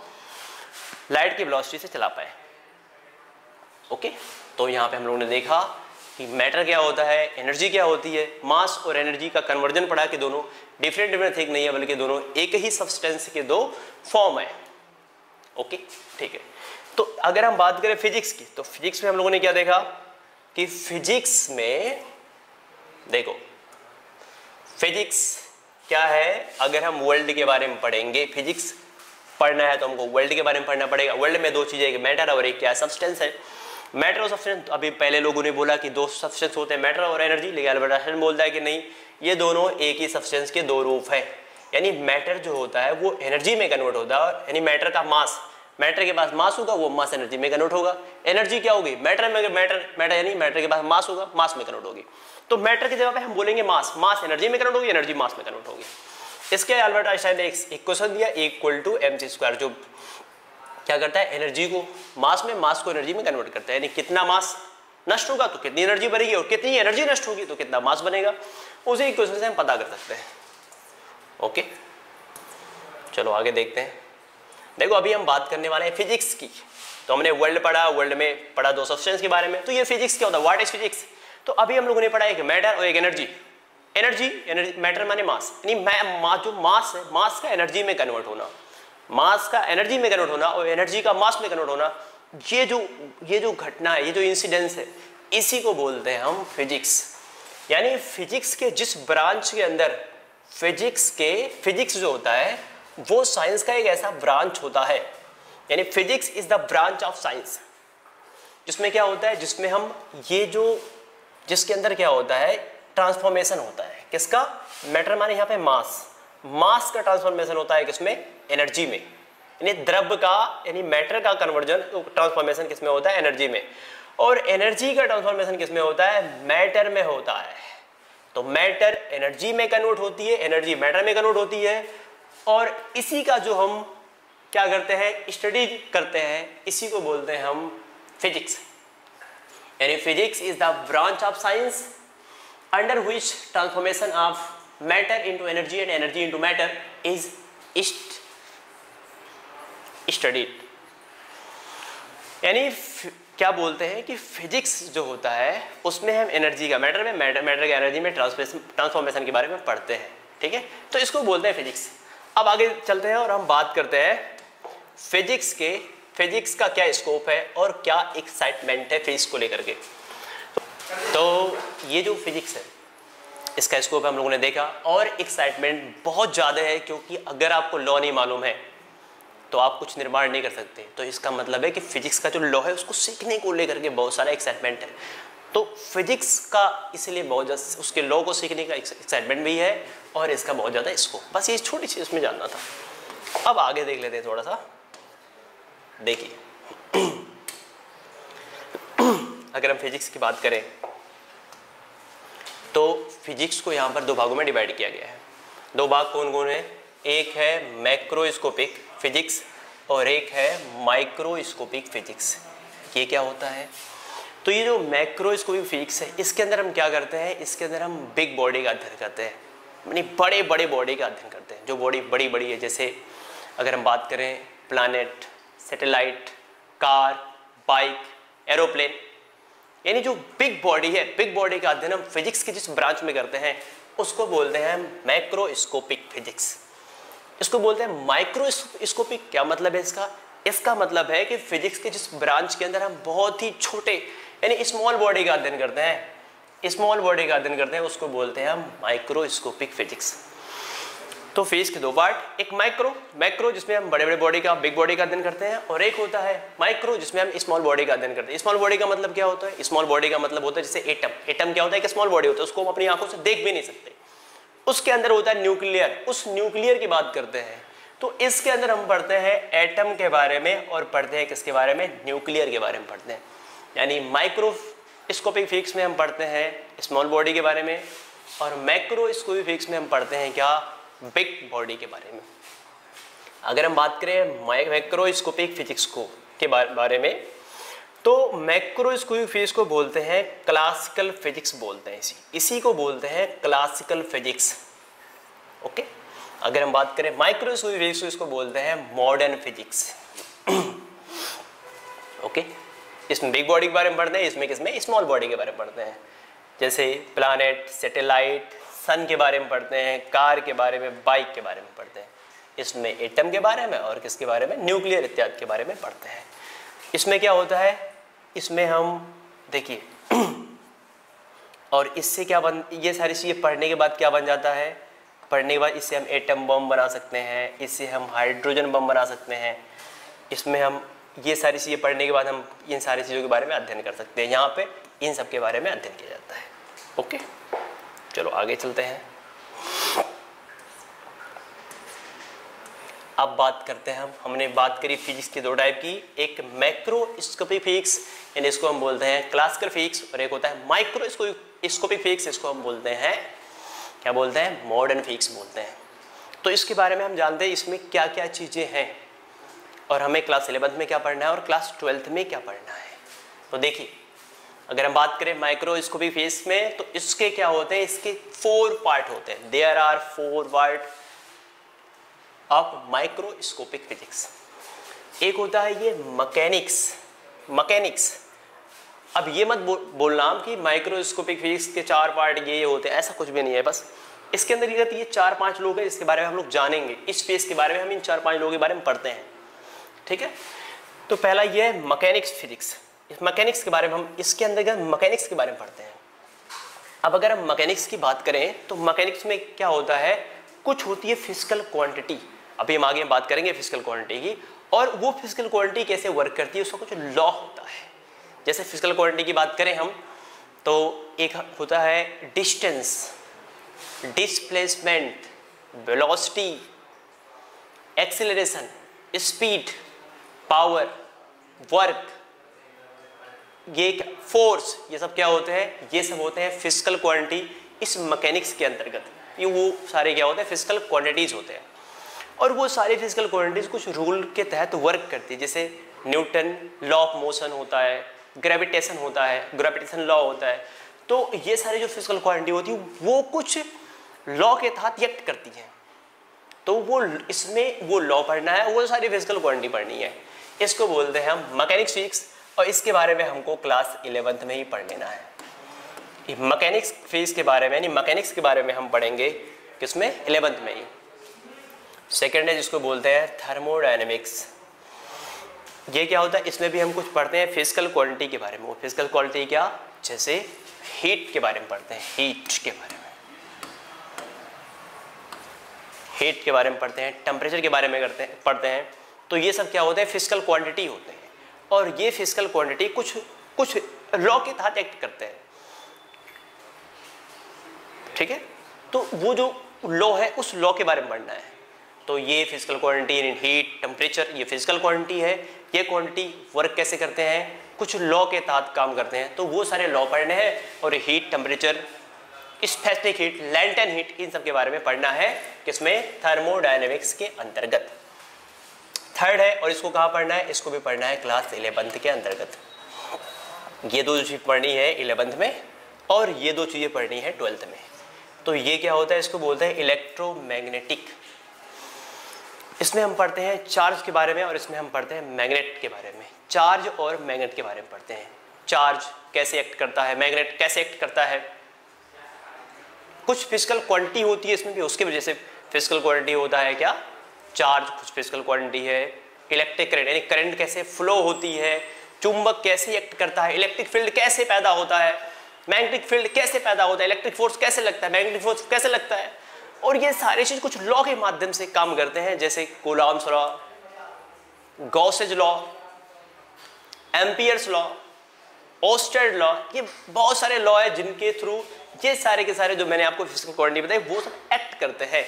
लाइट की वेलोसिटी से चला पाए। ओके, तो यहाँ पे हम लोगों ने देखा कि मैटर क्या होता है, एनर्जी क्या होती है, मास और एनर्जी का कन्वर्जन पड़ा कि दोनों डिफरेंट थिंग नहीं है, बल्कि दोनों एक ही सब्सटेंस के दो फॉर्म है। ओके, ठीक है। तो अगर हम बात करें फिजिक्स की, तो फिजिक्स में हम लोगों ने क्या देखा कि फिजिक्स में देखो, फिजिक्स क्या है? अगर हम वर्ल्ड के बारे में पढ़ेंगे, फिजिक्स पढ़ना है तो हमको वर्ल्ड के बारे में पढ़ना पड़ेगा। वर्ल्ड में 2 चीजें, एक मैटर और एक क्या है? सब्सटेंस है। मैटर और सब्सटेंस, अभी पहले लोगों ने बोला कि 2 सब्सटेंस होते हैं, मैटर और एनर्जी, लेकिन अल्बर्ट आइंस्टाइन बोलता है कि नहीं, ये दोनों एक ही सब्सटेंस के 2 रूप हैं। यानी मैटर जो होता है वो एनर्जी में कन्वर्ट होता है, और यानी मैटर का मास, मैटर के पास मास होगा, वो मास एनर्जी में कन्वर्ट होगा। एनर्जी क्या होगी? मैटर में, मैटर यानी मैटर के पास मास होगा, मास में कन्वर्ट होगी। तो मैटर की जगह पे हम बोलेंगे मास, मास एनर्जी में कन्वर्ट होगी, एनर्जी मास में कन्वर्ट होगी। इसके अल्बर्ट आइंस्टाइन ने एक क्वेश्चन दिया, E=mc², जो क्या करता है? एनर्जी को मास में, मास को एनर्जी में कन्वर्ट करता है। यानी कितना मास नष्ट होगा तो कितनी एनर्जी बनेगी, और कितनी एनर्जी नष्ट होगी तो कितना मास बनेगा। उसी इक्वेशन से हम पता कर सकते हैं। ओके, चलो आगे देखते हैं। देखो, अभी हम बात करने वाले हैं फिजिक्स की। तो हमने वर्ल्ड पढ़ा, वर्ल्ड में पढ़ा 2 सब्सटेंस के बारे में। तो ये फिजिक्स क्या होता है? What is physics? तो अभी हम लोगों ने पढ़ा एक मैटर और एक एनर्जी। एनर्जी मैटर माने मास, यानी जो मास है, मास का एनर्जी में कन्वर्ट होना, मास का एनर्जी में कन्वर्ट होना और एनर्जी का मास में कन्वर्ट होना, ये जो घटना है, ये जो इंसिडेंस है, इसी को बोलते हैं हम फिजिक्स। यानी फिजिक्स के जिस ब्रांच के अंदर फिजिक्स जो होता है वो साइंस का एक ऐसा ब्रांच होता है। यानी physics is the branch of science, जिसमें क्या होता है? जिसमें हम जिसके अंदर क्या होता है? ट्रांसफॉर्मेशन होता है। किसका? मैटर माने यहाँ पे मास का ट्रांसफॉर्मेशन होता है किसमें? एनर्जी में। यानी द्रव्य का, यानी मैटर का कन्वर्जन, ट्रांसफॉर्मेशन किसमें होता है? एनर्जी में। और एनर्जी का ट्रांसफॉर्मेशन किसमें होता है? मैटर में होता है। तो मैटर एनर्जी में कन्वर्ट होती है, एनर्जी मैटर में कन्वर्ट होती है, और इसी का जो हम क्या करते हैं? स्टडी करते हैं, इसी को बोलते हैं हम फिजिक्स। यानी physics is the branch of science under which transformation of matter into energy and energy into matter is studied. यानी क्या बोलते हैं कि फिजिक्स जो होता है उसमें हम एनर्जी का मैटर में, मैटर के एनर्जी में ट्रांसफॉर्मेशन के बारे में पढ़ते हैं। ठीक है, तो इसको बोलते हैं फिजिक्स। अब आगे चलते हैं और हम बात करते हैं फिजिक्स का क्या स्कोप है और क्या एक्साइटमेंट है फिजिक्स को लेकर के। तो ये जो फिजिक्स है इसका स्कोप हम लोगों ने देखा, और एक्साइटमेंट बहुत ज़्यादा है, क्योंकि अगर आपको लॉ नहीं मालूम है तो आप कुछ निर्माण नहीं कर सकते। तो इसका मतलब है कि फिजिक्स का जो लॉ है उसको सीखने को लेकर के बहुत सारा एक्साइटमेंट है। तो फिजिक्स का इसलिए बहुत ज़्यादा, उसके लॉ को सीखने का एक्साइटमेंट भी है और इसका बहुत ज़्यादा स्कोप। बस ये छोटी सी इसमें जानना था। अब आगे देख लेते हैं थोड़ा सा। देखिए, अगर हम फिजिक्स की बात करें तो फिजिक्स को यहाँ पर 2 भागों में डिवाइड किया गया है। 2 भाग कौन कौन है? एक है मैक्रोस्कोपिक फिजिक्स और एक है माइक्रोस्कोपिक फिजिक्स। ये क्या होता है? तो ये जो मैक्रोस्कोपिक फिजिक्स है, इसके अंदर हम क्या करते हैं, इसके अंदर हम बिग बॉडी का अध्ययन करते हैं, यानी बड़े बड़े बॉडी का अध्ययन करते हैं, जो बॉडी बड़ी बड़ी है। जैसे अगर हम बात करें planet, satellite, car, bike, aeroplane, यानी जो बिग बॉडी है, बिग बॉडी का अध्ययन हम फिजिक्स के जिस ब्रांच में करते हैं उसको बोलते हैं मैक्रोस्कोपिक फिजिक्स। इसको बोलते हैं माइक्रोस्कोपिक। क्या मतलब है इसका? इसका मतलब है कि फिजिक्स के जिस ब्रांच के अंदर हम बहुत ही छोटे यानी स्मॉल बॉडी का अध्ययन करते हैं, स्मॉल बॉडी का अध्ययन करते हैं, उसको बोलते हैं हम माइक्रोस्कोपिक फिजिक्स। तो फिजिक्स के दो पार्ट, एक मैक्रो जिसमें हम बड़े बड़े बॉडी का, बिग बॉडी का अध्ययन करते हैं, और एक होता है माइक्रो जिसमें हम स्मॉल बॉडी का अध्ययन करते हैं। स्मॉल बॉडी का मतलब क्या होता है? स्मॉल बॉडी का मतलब होता है जैसे एटम। एटम क्या होता है? एक स्मॉल बॉडी होता है, उसको हम अपनी आंखों से देख भी नहीं सकते। उसके अंदर होता है न्यूक्लियर, उस न्यूक्लियर की बात करते हैं। तो इसके अंदर हम पढ़ते हैं एटम के बारे में और पढ़ते हैं किसके बारे में? न्यूक्लियर के बारे में पढ़ते हैं। यानी माइक्रोस्कोपिक फिजिक्स में हम पढ़ते हैं स्मॉल बॉडी के बारे में, और मैक्रोस्कोपिक फिजिक्स में हम पढ़ते हैं क्या? बिग बॉडी के बारे में। अगर हम बात करें मैक्रोस्कोपिक फिजिक्स को के बारे में, तो मैक्रोस्कोपिक फिजिक्स को बोलते हैं क्लासिकल फिजिक्स बोलते हैं, इसी को बोलते हैं क्लासिकल फिजिक्स। ओके, अगर हम बात करें माइक्रोस्कोपिक फिजिक्स को, इसको बोलते हैं मॉडर्न फिजिक्स। ओके, इसमें बिग बॉडी के बारे में पढ़ते हैं, इसमें किसमें? स्मॉल बॉडी के बारे में पढ़ते हैं। जैसे प्लैनेट, सैटेलाइट, सन के बारे में पढ़ते हैं, कार के बारे में, बाइक के बारे में पढ़ते हैं। इसमें एटम के बारे में और किसके बारे में? न्यूक्लियर इत्यादि के बारे में पढ़ते हैं। इसमें क्या होता है? इसमें हम देखिए और इससे क्या ये सारी चीज़ें पढ़ने के बाद क्या बन जाता है? पढ़ने के बाद इससे हम एटम बम बना सकते हैं, इससे हम हाइड्रोजन बम बना सकते हैं। इसमें हम ये सारी चीज़ें पढ़ने के बाद हम इन सारी चीज़ों के बारे में अध्ययन कर सकते हैं। यहाँ पे इन सब के बारे में अध्ययन किया जाता है। ओके, चलो आगे चलते हैं। अब बात करते हैं हमने बात करी फिजिक्स की दो टाइप की, एक मैक्रोस्कोपिक फिजिक्स यानी इसको हम बोलते हैं क्लासिकल फिजिक्स, और एक होता है माइक्रोस्कोपिक फिजिक्स, इसको हम बोलते हैं क्या बोलते हैं? मॉडर्न फिजिक्स बोलते हैं। तो इसके बारे में हम जानते हैं इसमें क्या क्या चीज़ें हैं और हमें क्लास 11th में क्या पढ़ना है और क्लास 12th में क्या पढ़ना है। तो देखिए, अगर हम बात करें माइक्रोस्कोपिक फिजिक्स में, तो इसके क्या होते हैं? इसके 4 पार्ट होते हैं। There are 4 part of microscopic physics. एक होता है ये मैकेनिक्स। अब ये मत बोलना कि माइक्रोस्कोपिक फिजिक्स के 4 पार्ट ये होते हैं, ऐसा कुछ भी नहीं है। बस इसके अंदर ये 4-5 लोग हैं जिसके बारे में हम लोग जानेंगे। इस फेज के बारे में हम इन 4-5 लोगों के बारे में पढ़ते हैं, ठीक है। तो पहला ये है मैकेनिक्स फिजिक्स। इस मैकेनिक्स के बारे में हम इसके अंदर मैकेनिक्स के बारे में पढ़ते हैं। अब अगर हम मैकेनिक्स की बात करें तो मैकेनिक्स में क्या होता है? कुछ होती है फिजिकल क्वांटिटी। अभी हम आगे बात करेंगे फिजिकल क्वांटिटी की, और वो फिजिकल क्वांटिटी कैसे वर्क करती है, उसका कुछ लॉ होता है। जैसे फिजिकल क्वांटिटी की बात करें हम, तो एक होता है distance, displacement, velocity, acceleration, speed, power, work, ये फोर्स, ये सब क्या होते हैं? ये सब होते हैं फिजिकल क्वांटिटी इस मैकेनिक्स के अंतर्गत। ये वो सारे क्या होते हैं? फिजिकल क्वांटिटीज होते हैं। और वो सारी फिजिकल क्वांटिटीज कुछ रूल के तहत वर्क करती है। जैसे न्यूटन लॉ ऑफ मोशन होता है, ग्रेविटेशन होता है, ग्रेविटेशन लॉ होता है। तो ये सारी जो फिजिकल क्वांटिटी होती है वो कुछ लॉ के तहत एक्ट करती हैं। तो वो इसमें वो लॉ पढ़ना है, वो सारी फिजिकल क्वांटिटी पढ़नी है। इसको बोलते हैं हम मैकेनिक्स फिजिक्स, और इसके बारे में हमको क्लास 11th में ही पढ़ लेना है। मैकेनिक्स फिजिक्स के बारे में यानी मैकेनिक्स के बारे में हम पढ़ेंगे किसमें? 11th में ही। सेकेंड है जिसको बोलते हैं थर्मोडायनेमिक्स। ये क्या होता है? इसमें भी हम कुछ पढ़ते हैं फिजिकल क्वांटिटी के बारे में। वो फिजिकल क्वांटिटी क्या? जैसे हीट के बारे में पढ़ते हैं, हीट के बारे में पढ़ते हैं, टेम्परेचर के बारे में पढ़ते हैं। तो ये सब क्या होते हैं? फिजिकल क्वांटिटी होते हैं, और ये फिजिकल क्वांटिटी कुछ लॉ के तहत एक्ट करते हैं, ठीक है। तो वो जो लॉ है उस लॉ के बारे में पढ़ना है। तो ये फिजिकल क्वांटिटी, हीट, टेम्परेचर, ये फिजिकल क्वांटिटी है। ये क्वांटिटी वर्क कैसे करते हैं? कुछ लॉ के तहत काम करते हैं। तो वो सारे लॉ पढ़ने हैं, और heat, temperature, specific heat, latent heat, इन सब के बारे में पढ़ना है किसमें? थर्मोडायनेमिक्स के अंतर्गत। थर्ड है, और इसको कहाँ पढ़ना है? इसको भी पढ़ना है क्लास 11th के अंतर्गत। ये दो चीज़ पढ़नी है 11th में और ये दो चीज़ें पढ़नी है 12th में। तो ये क्या होता है, इसको बोलते हैं इलेक्ट्रोमैग्नेटिक। इसमें हम पढ़ते हैं चार्ज के बारे में और इसमें हम पढ़ते हैं मैग्नेट के बारे में। चार्ज और मैग्नेट के बारे में पढ़ते हैं। चार्ज कैसे एक्ट करता है, मैग्नेट कैसे एक्ट करता है। कुछ फिजिकल क्वांटिटी होती है इसमें भी, उसकी वजह से फिजिकल क्वांटिटी होता है क्या, चार्ज कुछ फिजिकल क्वांटिटी है। इलेक्ट्रिक करंट यानी करंट कैसे फ्लो होती है, चुंबक कैसे एक्ट करता है, इलेक्ट्रिक फील्ड कैसे पैदा होता है, मैग्नेटिक फील्ड कैसे पैदा होता है, इलेक्ट्रिक फोर्स कैसे लगता है, मैग्नेटिक फोर्स कैसे लगता है। और ये सारी चीज कुछ लॉ के माध्यम से काम करते हैं, जैसे Coulomb's law, Gauss's law, Ampere's law, ousted law. ये बहुत सारे लॉ है जिनके थ्रू ये सारे के सारे जो मैंने आपको फिजिकल क्वांटिटी बताई वो सब एक्ट करते हैं।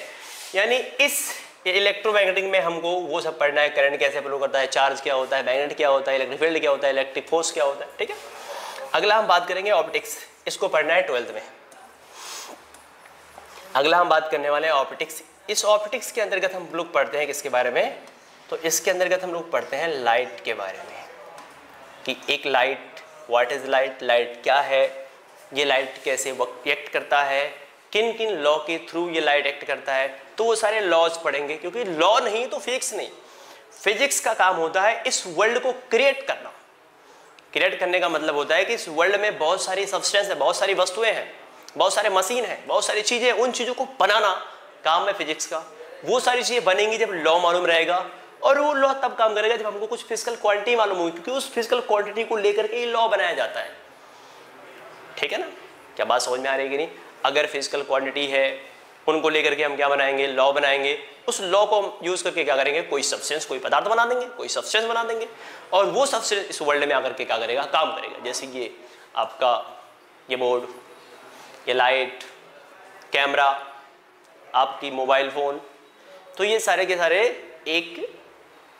यानी इस इलेक्ट्रोमैग्नेटिक में हमको वो सब पढ़ना है, करंट कैसे फ्लो करता है, चार्ज क्या होता है, मैग्नेट क्या होता है, इलेक्ट्रिक फील्ड क्या होता है, इलेक्ट्रिक फोर्स क्या होता है। ठीक है, अगला हम बात करेंगे ऑप्टिक्स। इसको पढ़ना है 12th में। अगला हम बात करने वाले हैं ऑप्टिक्स। इस ऑप्टिक्स के अंतर्गत हम लोग पढ़ते हैं किसके बारे में, तो इसके अंतर्गत हम लोग पढ़ते हैं लाइट के बारे में कि एक light, what is light, light क्या है, ये लाइट कैसे एक्ट करता है, किन किन लॉ के थ्रू ये लाइट एक्ट करता है। तो वो सारे लॉज पढ़ेंगे, क्योंकि लॉ नहीं तो फिजिक्स नहीं। फिजिक्स का काम होता है इस वर्ल्ड को क्रिएट करना। क्रिएट करने का मतलब होता है कि इस वर्ल्ड में बहुत सारी सब्सटेंस है, बहुत सारी वस्तुएं हैं, बहुत सारे मशीन है, बहुत सारी चीजें, उन चीजों को बनाना काम है फिजिक्स का। वो सारी चीजें बनेंगी जब लॉ मालूम रहेगा, और वो लॉ तब काम करेगा जब हमको कुछ फिजिकल क्वांटिटी मालूम होगी, क्योंकि उस फिजिकल क्वांटिटी को लेकर के ये लॉ बनाया जाता है। ठीक है ना, क्या बात समझ में आ रही है कि नहीं। अगर फिजिकल क्वांटिटी है उनको लेकर के हम क्या बनाएंगे, लॉ बनाएंगे। उस लॉ को यूज करके क्या करेंगे, कोई सब्सटेंस, कोई पदार्थ बना देंगे, कोई सब्सटेंस बना देंगे, और वो सब्सटेंस इस वर्ल्ड में आकर के क्या करेगा, काम करेगा। जैसे ये आपका ये बोर्ड, ये लाइट, कैमरा, आपकी मोबाइल फोन, तो ये सारे के सारे एक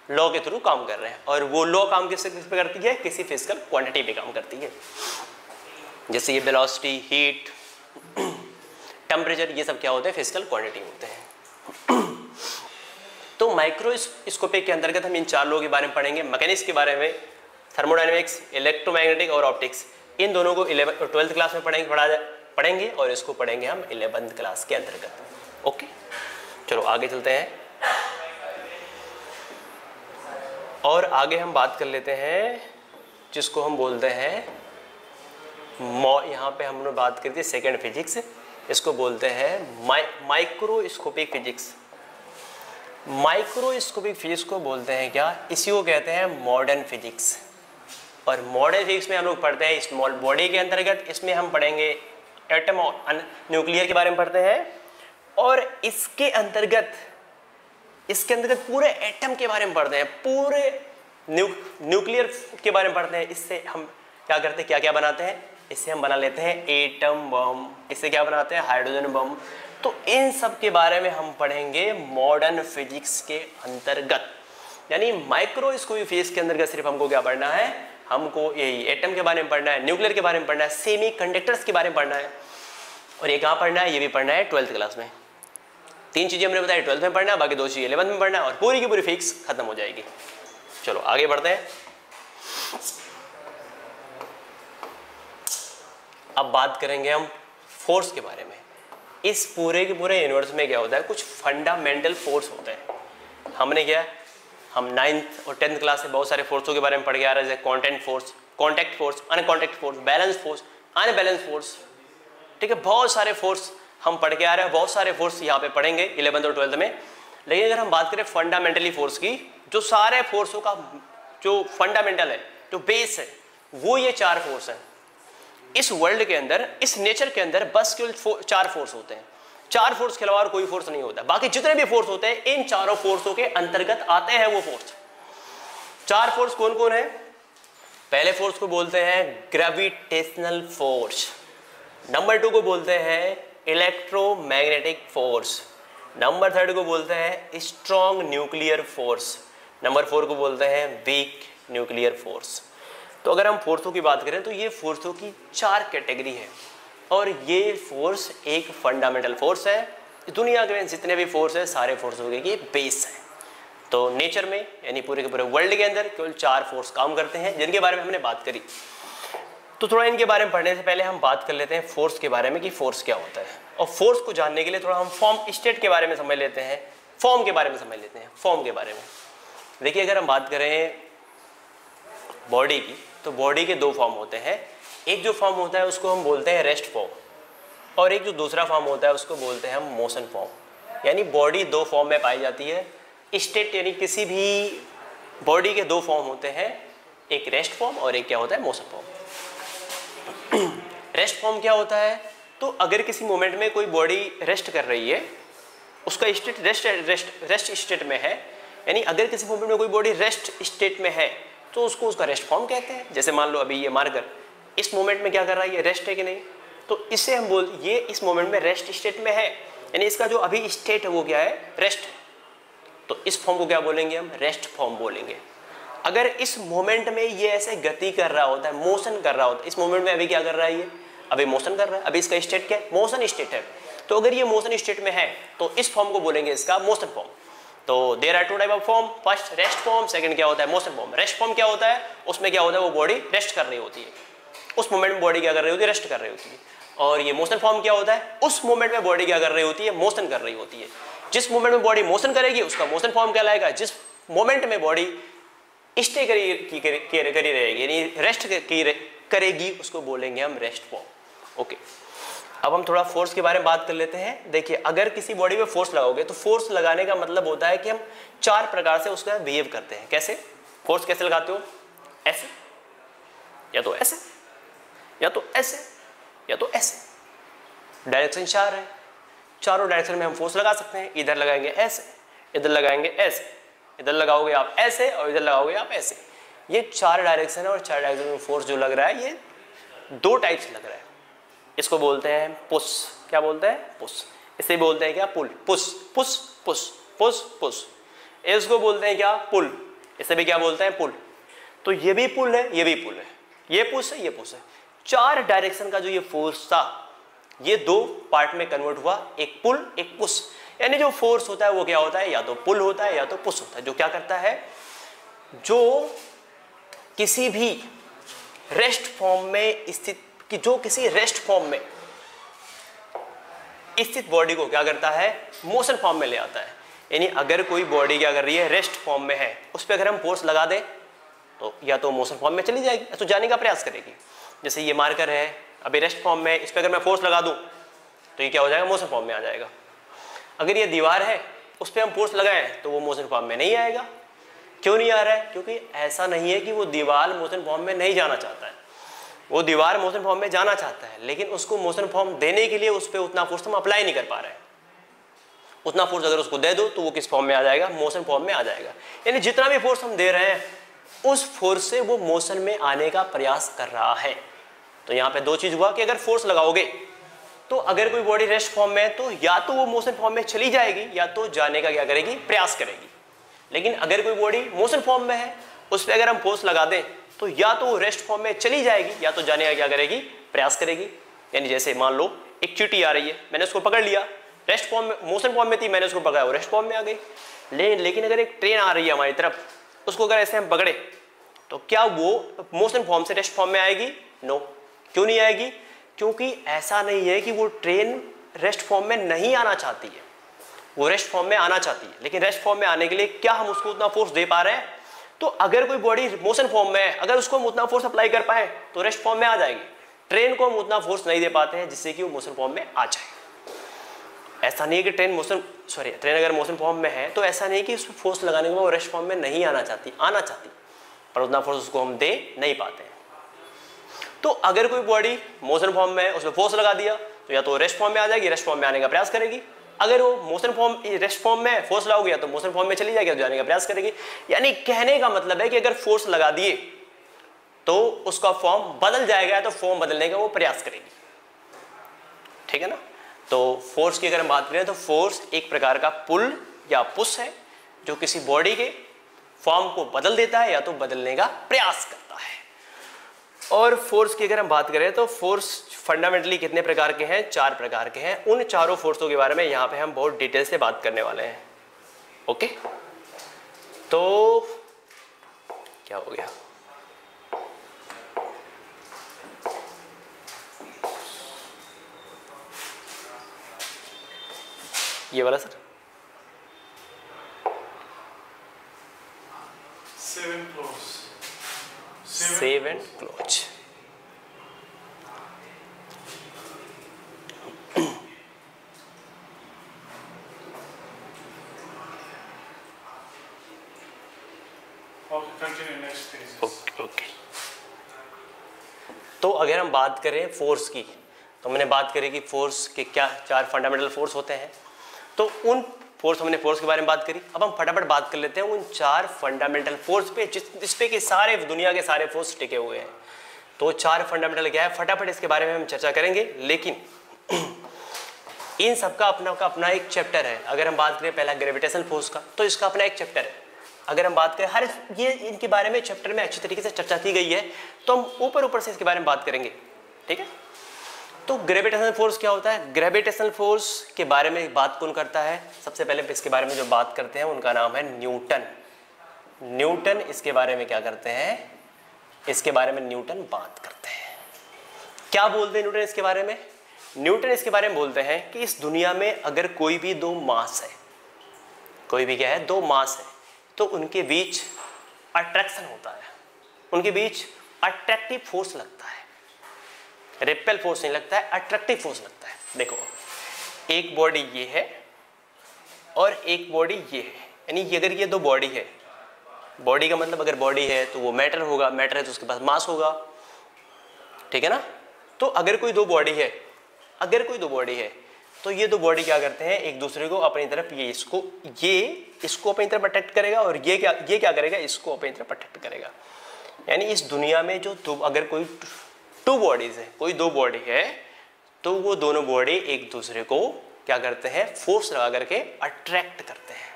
लॉ के थ्रू काम कर रहे हैं। और वो लॉ काम किस पे करती है, किसी फिजिकल क्वांटिटी पे काम करती है। जैसे ये वेलोसिटी, हीट, टेम्परेचर, ये सब क्या होते हैं, फिजिकल क्वांटिटी होते हैं। तो माइक्रोस्कोपिक के अंतर्गत हम इन चार लोगों के बारे में पढ़ेंगे। मैकेनिक्स के बारे में, थर्मोडायनेमिक्स, इलेक्ट्रोमैग्नेटिक और ऑप्टिक्स। इन दोनों को 12th क्लास में पढ़ेंगे और इसको पढ़ेंगे हम 11th क्लास के अंतर्गत। ओके, चलो आगे चलते हैं और आगे हम बात कर लेते हैं जिसको हम बोलते हैं, यहाँ पे हमने बात करी थी सेकेंड फिजिक्स, इसको बोलते हैं माइक्रोस्कोपिक फिजिक्स। माइक्रोस्कोपिक फिजिक्स को बोलते हैं क्या, इसी को कहते हैं मॉडर्न फिजिक्स। और मॉडर्न फिजिक्स में हम लोग पढ़ते हैं स्मॉल बॉडी के अंतर्गत। इसमें हम पढ़ेंगे एटम और न्यूक्लियर के बारे में पढ़ते हैं, और इसके अंतर्गत पूरे एटम के बारे में पढ़ते हैं, पूरे न्यूक्लियर के बारे में पढ़ते हैं। इससे हम क्या करते हैं, क्या क्या बनाते हैं, इससे हम बना लेते हैं एटम बम, इससे क्या बनाते हैं, हाइड्रोजन बम। तो इन सब के बारे में हम पढ़ेंगे मॉडर्न फिजिक्स के अंतर्गत। यानी माइक्रोस्कोपिक फिजिक्स के अंतर्गत सिर्फ हमको क्या पढ़ना है, हमको यही एटम के बारे में पढ़ना है, न्यूक्लियर के बारे में पढ़ना है, सेमी कंडक्टर्स के बारे में पढ़ना है। और ये कहाँ पढ़ना है, ये भी पढ़ना है 12th क्लास में। 3 चीजें हमने बताई 12th में पढ़ना है, बाकी 2 चीजें 11th में पढ़ना है, और पूरी की पूरी फिजिक्स खत्म हो जाएगी। चलो आगे बढ़ते हैं। अब बात करेंगे हम फोर्स के बारे में। इस पूरे के पूरे यूनिवर्स में क्या होता है, कुछ फंडामेंटल फोर्स होते हैं। हमने क्या, हम 9th और 10th क्लास से बहुत सारे फोर्सों के बारे में पढ़ के आ रहे हैं, जैसे contact force, uncontact force, balance force, unbalance force. ठीक है, बहुत सारे फोर्स हम पढ़ के आ रहे हैं, बहुत सारे फोर्स यहाँ पे पढ़ेंगे 11th और 12th में। लेकिन अगर हम बात करें फंडामेंटली फोर्स की, जो सारे फोर्सों का जो फंडामेंटल है, जो बेस है, वो ये 4 फोर्स हैं। इस वर्ल्ड के अंदर, इस नेचर के अंदर बस केवल 4 फोर्स होते हैं। 4 फोर्स के अलावा और कोई फोर्स नहीं होता। बाकी जितने भी फोर्स होते हैं इन चारों फोर्सों के अंतर्गत आते हैं वो फोर्स। 4 फोर्स कौन कौन है, पहले फोर्स को बोलते हैं ग्रेविटेशनल फोर्स, नंबर 2 को बोलते हैं इलेक्ट्रोमैग्नेटिक फोर्स, नंबर 3 को बोलते हैं स्ट्रॉन्ग न्यूक्लियर फोर्स, नंबर 4 को बोलते हैं वीक न्यूक्लियर फोर्स। तो अगर हम फोर्सों की बात करें तो ये फोर्सों की 4 कैटेगरी है, और ये फोर्स एक फंडामेंटल फोर्स है। दुनिया के जितने भी फोर्स है सारे फोर्सों के ये बेस है। तो नेचर में यानी पूरे के पूरे वर्ल्ड के अंदर केवल 4 फोर्स काम करते हैं, जिनके बारे में हमने बात करी। तो थोड़ा इनके बारे में पढ़ने से पहले हम बात कर लेते हैं फोर्स के बारे में कि फोर्स क्या होता है। और फोर्स को जानने के लिए थोड़ा हम फॉर्म स्टेट के बारे में समझ लेते हैं, फॉर्म के बारे में समझ लेते हैं, फॉर्म के बारे में। देखिए अगर हम बात करें बॉडी की, तो बॉडी के दो फॉर्म होते हैं। एक जो फॉर्म होता है उसको हम बोलते हैं रेस्ट फॉर्म, और एक जो दूसरा फॉर्म होता है उसको बोलते हैं हम मोशन फॉर्म। यानी बॉडी दो फॉर्म में पाई जाती है। स्टेट यानी किसी भी बॉडी के दो फॉर्म होते हैं, एक रेस्ट फॉर्म और एक क्या होता है मोशन फॉर्म। रेस्ट फॉर्म क्या होता है, तो अगर किसी मोमेंट में कोई बॉडी रेस्ट कर रही है, उसका स्टेट रेस्ट स्टेट में है, यानी अगर किसी मोमेंट में कोई बॉडी रेस्ट स्टेट में है तो उसको उसका रेस्ट फॉर्म कहते हैं। जैसे मान लो अभी ये मार्कर इस मोमेंट में क्या कर रहा है, ये रेस्ट है कि नहीं, तो इससे हम ये इस मोमेंट में रेस्ट स्टेट में है, यानी इसका जो अभी स्टेट है वो क्या है, रेस्ट। तो इस फॉर्म को क्या बोलेंगे हम, रेस्ट फॉर्म बोलेंगे। अगर इस मोमेंट में ये ऐसे गति कर रहा होता है, मोशन कर रहा होता है, इस मोमेंट में अभी क्या कर रहा है, ये अभी मोशन कर रहा है, अभी इसका स्टेट क्या है, मोशन स्टेट है। तो अगर ये मोशन स्टेट में है तो इस फॉर्म को बोलेंगे इसका मोशन फॉर्म। तो there are two type of form, first rest form, second क्या होता है, मोशन फॉर्म। रेस्ट फॉर्म क्या होता है, उसमें क्या होता है, वो बॉडी रेस्ट कर रही होती है, उस मोमेंट में बॉडी क्या कर रही होती है, रेस्ट कर रही होती है। और ये मोशन फॉर्म क्या होता है, उस मोमेंट में बॉडी क्या कर रही होती है, मोशन कर रही होती है। जिस मोमेंट में बॉडी मोशन करेगी उसका मोशन फॉर्म कहलाएगा, जिस मोमेंट में बॉडी स्टे करी रहेगी यानी रेस्ट करेगी उसको बोलेंगे हम रेस्ट फॉर्म। ओके, अब हम थोड़ा फोर्स के बारे में बात कर लेते हैं। देखिए अगर किसी बॉडी में फोर्स लगाओगे तो फोर्स लगाने का मतलब होता है कि हम चार प्रकार से उसका बिहेव करते हैं। कैसे फोर्स कैसे लगाते हो, ऐसे, या तो ऐसे, या तो ऐसे, या तो ऐसे। डायरेक्शन चार है, चारों डायरेक्शन में हम फोर्स लगा सकते हैं। इधर लगाएंगे ऐसे, इधर लगाएंगे ऐसे, इधर लगाओगे आप ऐसे और इधर लगाओगे आप ऐसे। ये चार डायरेक्शन है और चार डायरेक्शन में फोर्स जो लग रहा है ये दो टाइप से लग रहा है। इसको बोलते हैं पुश, क्या बोलते हैं, पुश। इसे बोलते हैं क्या, pull, push push push push push. इसको बोलते हैं क्या, पुल। इसे भी क्या बोलते हैं, पुल। तो ये भी पुल है, ये भी पुल है, ये पुश है, ये पुश है। चार डायरेक्शन का जो ये फोर्स था ये दो पार्ट में कन्वर्ट हुआ, एक पुल एक पुश। यानी जो फोर्स होता है वो क्या होता है, या तो पुल होता है या तो पुश होता है। जो क्या करता है, जो किसी भी रेस्ट फॉर्म में स्थित, कि जो किसी रेस्ट फॉर्म में स्थित बॉडी को क्या करता है, मोशन फॉर्म में ले आता है। यानी अगर कोई बॉडी क्या कर रही है, रेस्ट फॉर्म में है, उस पर अगर हम फोर्स लगा दें तो या तो मोशन फॉर्म में चली जाएगी या तो जाने का प्रयास करेगी। जैसे ये मार्कर है अभी रेस्ट फॉर्म में, इस पर अगर मैं फोर्स लगा दूं तो ये क्या हो जाएगा, मोशन फॉर्म में आ जाएगा। अगर ये दीवार है उस पर हम फोर्स लगाएं तो वो मोशन फॉर्म में नहीं आएगा। क्यों नहीं आ रहा है, क्योंकि ऐसा नहीं है कि वो दीवार मोशन फॉर्म में नहीं जाना चाहता है, वो दीवार मोशन फॉर्म में जाना चाहता है, लेकिन उसको मोशन फॉर्म देने के लिए उस पर उतना फोर्स हम अप्लाई नहीं कर पा रहे हैं। उतना फोर्स अगर उसको दे दो तो वो किस फॉर्म में आ जाएगा, मोशन फॉर्म में आ जाएगा। यानी जितना भी फोर्स हम दे रहे हैं उस फोर्स से वो मोशन में आने का प्रयास कर रहा है। तो यहाँ पे दो चीज हुआ कि अगर फोर्स लगाओगे तो अगर कोई बॉडी रेस्ट फॉर्म में है तो या तो वो मोशन फॉर्म में चली जाएगी या तो जाने का क्या करेगी, प्रयास करेगी। लेकिन अगर कोई बॉडी मोशन फॉर्म में है उस पर अगर हम फोर्स लगा दें तो या तो वो रेस्ट फॉर्म में चली जाएगी या तो जाने का क्या करेगी, प्रयास करेगी। यानी जैसे मान लो एक चींटी आ रही है, मैंने उसको पकड़ लिया, रेस्ट फॉर्म में, मोशन फॉर्म में थी, मैंने उसको पकड़ा, वो रेस्ट फॉर्म में आ गई। लेकिन अगर एक ट्रेन आ रही है हमारी तरफ, उसको अगर ऐसे हम पकड़े तो क्या वो मोशन फॉर्म से रेस्ट फॉर्म में आएगी, नो। क्यों नहीं आएगी, क्योंकि ऐसा नहीं है कि वो ट्रेन रेस्ट फॉर्म में नहीं आना चाहती है, वो रेस्ट फॉर्म में आना चाहती है। लेकिन रेस्ट फॉर्म में आने के लिए क्या हम उसको उतना फोर्स दे पा रहे हैं, तो अगर कोई बॉडी मोशन फॉर्म में है, अगर उसको हम उतना फोर्स अप्लाई कर पाए तो रेस्ट फॉर्म में आ जाएगी। ट्रेन को हम उतना फोर्स नहीं दे पाते हैं जिससे कि वो मोशन फॉर्म में आ जाए। ऐसा नहीं है कि ट्रेन अगर मोशन फॉर्म में है तो ऐसा नहीं है कि उसमें फोर्स लगाने के बाद वो रेस्ट फॉर्म में नहीं आना चाहती, आना चाहती, पर उतना फोर्स उसको हम दे नहीं पाते हैं। तो अगर कोई बॉडी मोशन फॉर्म में है, उसमें फोर्स लगा दिया तो या तो रेस्ट फॉर्म में आ जाएगी, रेस्ट फॉर्म में आने का प्रयास करेगी। अगर वो मोशन फॉर्म रेस्ट फॉर्म में फोर्स लगाओगे या तो मोशन फॉर्म में चली जाएगी तो जाने का प्रयास करेगी। यानी कहने का मतलब है कि अगर फोर्स लगा दिए तो उसका फॉर्म बदल जाएगा, तो फॉर्म बदलने का वो प्रयास करेगी। ठीक है ना। तो फोर्स की अगर हम बात करें तो फोर्स एक प्रकार का पुल या पुश है जो किसी बॉडी के फॉर्म को बदल देता है या तो बदलने का प्रयास करता है। और फोर्स की अगर हम बात करें तो फोर्स फंडामेंटली कितने प्रकार के हैं, 4 प्रकार के हैं। उन चारों फोर्सों के बारे में यहाँ पे हम बहुत डिटेल से बात करने वाले हैं। ओके, तो क्या हो गया, ये वाला सर 7 and close। ओके। तो अगर हम बात करें फोर्स की, तो मैंने बात करी कि फोर्स के क्या 4 फंडामेंटल फोर्स होते हैं। तो उन हमने फोर्स के बारे में बात करी। अब हम फटाफट बात कर लेते हैं उन 4 फंडामेंटल फोर्स पे जिस पे कि सारे दुनिया के सारे फोर्स टिके हुए हैं। तो 4 फंडामेंटल क्या है, फटाफट इसके बारे में हम चर्चा करेंगे। लेकिन इन सबका अपना एक चैप्टर है। अगर हम बात करें पहला ग्रेविटेशनल फोर्स का, तो इसका अपना एक चैप्टर है। अगर हम बात करें हर ये इनके बारे में चैप्टर में अच्छी तरीके से चर्चा की गई है, तो हम ऊपर से इसके बारे में बात करेंगे, ठीक है। तो ग्रेविटेशनल फोर्स क्या होता है, ग्रेविटेशनल फोर्स के बारे में बात कौन करता है, सबसे पहले इसके बारे में जो बात करते हैं उनका नाम है न्यूटन। न्यूटन इसके बारे में क्या करते हैं, इसके बारे में न्यूटन बात करते हैं। क्या बोलते हैं न्यूटन इसके बारे में, न्यूटन इसके बारे में बोलते हैं कि इस दुनिया में अगर कोई भी 2 मास है, कोई भी क्या है 2 मास है, तो उनके बीच अट्रैक्शन होता है, उनके बीच अट्रैक्टिव फोर्स लगता है। रिपेल फोर्स नहीं लगता है, अट्रैक्टिव फोर्स लगता है। देखो एक बॉडी ये है और एक बॉडी ये है, यानी अगर ये 2 बॉडी है, बॉडी का मतलब अगर बॉडी है तो वो मैटर होगा, मैटर है तो उसके पास मास होगा, ठीक है ना। तो अगर कोई 2 बॉडी है, अगर कोई 2 बॉडी है, तो ये 2 बॉडी क्या करते हैं, एक दूसरे को अपनी तरफ ये इसको अपनी तरफ अट्रैक्ट करेगा और ये क्या करेगा, इसको अपनी तरफ अट्रैक्ट करेगा। यानी इस दुनिया में जो अगर कोई 2 बॉडीज है, कोई 2 बॉडी है, तो वो दोनों बॉडी एक दूसरे को क्या करते हैं, फोर्स लगा करके अट्रैक्ट करते हैं।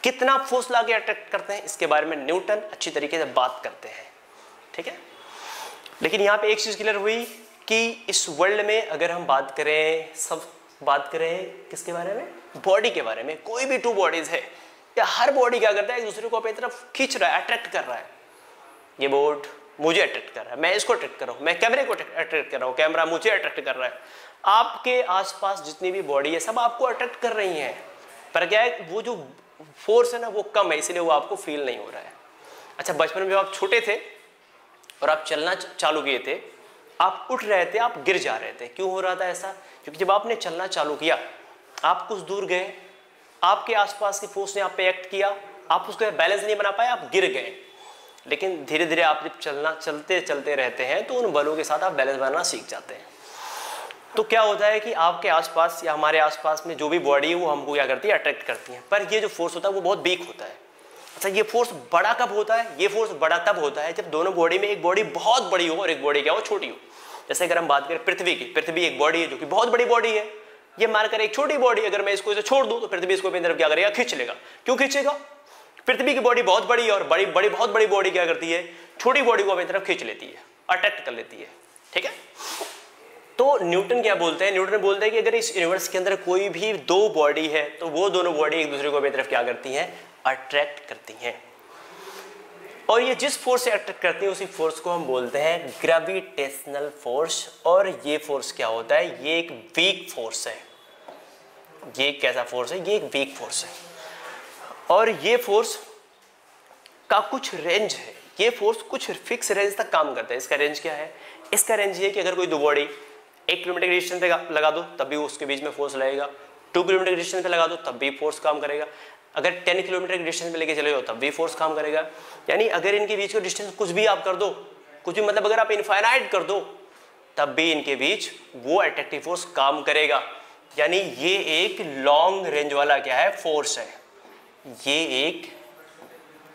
कितना फोर्स लगा के अट्रैक्ट करते हैं, इसके बारे में न्यूटन अच्छी तरीके से बात करते हैं, ठीक है। लेकिन यहाँ पे एक चीज क्लियर हुई कि इस वर्ल्ड में अगर हम बात करें, किसके बारे में, बॉडी के बारे में, कोई भी 2 बॉडीज है, या हर बॉडी क्या करता है, एक दूसरे को अपनी तरफ खींच रहा है, अट्रैक्ट कर रहा है। ये बोर्ड मुझे अट्रैक्ट कर रहा है, मैं इसको अट्रैक्ट कर रहा हूँ, मैं कैमरे को अट्रैक्ट कर रहा हूँ, कैमरा मुझे अट्रैक्ट कर रहा है। आपके आसपास जितनी भी बॉडी है सब आपको अट्रैक्ट कर रही हैं, पर क्या है वो जो फोर्स है ना वो कम है, इसलिए वो आपको फील नहीं हो रहा है। अच्छा, बचपन में जब आप छोटे थे और आप चलना चालू किए थे, आप उठ रहे थे, आप गिर जा रहे थे, क्यों हो रहा था ऐसा, क्योंकि जब आपने चलना चालू किया, आप कुछ दूर गए, आपके आसपास की फोर्स ने आप पे एक्ट किया, आप उसको बैलेंस नहीं बना पाए, आप गिर गए। लेकिन धीरे धीरे आप जब चलते रहते हैं तो उन बलों के साथ आप बैलेंस बनाना सीख जाते हैं। तो क्या होता है कि आपके आसपास या हमारे आसपास में जो भी बॉडी है वो हमको क्या करती है, अट्रैक्ट करती है। पर ये जो फोर्स होता है वो बहुत वीक होता है। अच्छा, ये फोर्स बड़ा कब होता है, ये फोर्स बड़ा तब होता है जब दोनों बॉडी में एक बॉडी बहुत बड़ी हो और एक बॉडी क्या हो, छोटी हो। जैसे अगर हम बात करें पृथ्वी की, पृथ्वी एक बॉडी है जो कि बहुत बड़ी बॉडी है, ये मानकर एक छोटी बॉडी, अगर मैं इसको छोड़ दूं तो पृथ्वी इसको अपनी तरफ क्या करेगा, खींच लेगा। क्यों खींचेगा, पृथ्वी की बॉडी बहुत बड़ी है और बहुत बड़ी बॉडी क्या करती है, छोटी बॉडी को अपनी तरफ खींच लेती है, अट्रैक्ट कर लेती है, ठीक है। तो न्यूटन क्या बोलते हैं, न्यूटन बोलते हैं कि अगर इस यूनिवर्स के अंदर कोई भी 2 बॉडी है तो वो दोनों बॉडी एक दूसरे को अपनी तरफ क्या करती हैं, अट्रैक्ट करती हैं। और ये जिस फोर्स से अट्रैक्ट करती है उसी फोर्स को हम बोलते हैं ग्रेविटेशनल फोर्स। और ये फोर्स क्या होता है, ये एक वीक फोर्स है। ये कैसा फोर्स है, ये एक वीक फोर्स है। और ये फोर्स का कुछ रेंज है, ये फोर्स कुछ फिक्स रेंज तक काम करता है। इसका रेंज क्या है, इसका रेंज ये कि अगर कोई 2 बॉडी 1 किलोमीटर की डिस्टेंस पे लगा दो तब भी उसके बीच में फोर्स लगेगा, 2 किलोमीटर की डिस्टेंस पे लगा दो तब भी फोर्स काम करेगा, अगर 10 किलोमीटर की डिस्टेंस पे लेके चले हो तब भी फोर्स काम करेगा। यानी अगर इनके बीच का डिस्टेंस कुछ भी आप कर दो, कुछ भी मतलब अगर आप इनफाइनाइट कर दो, तब भी इनके बीच वो अट्रैक्टिव फोर्स काम करेगा। यानी ये एक लॉन्ग रेंज वाला क्या है, फोर्स है। ये एक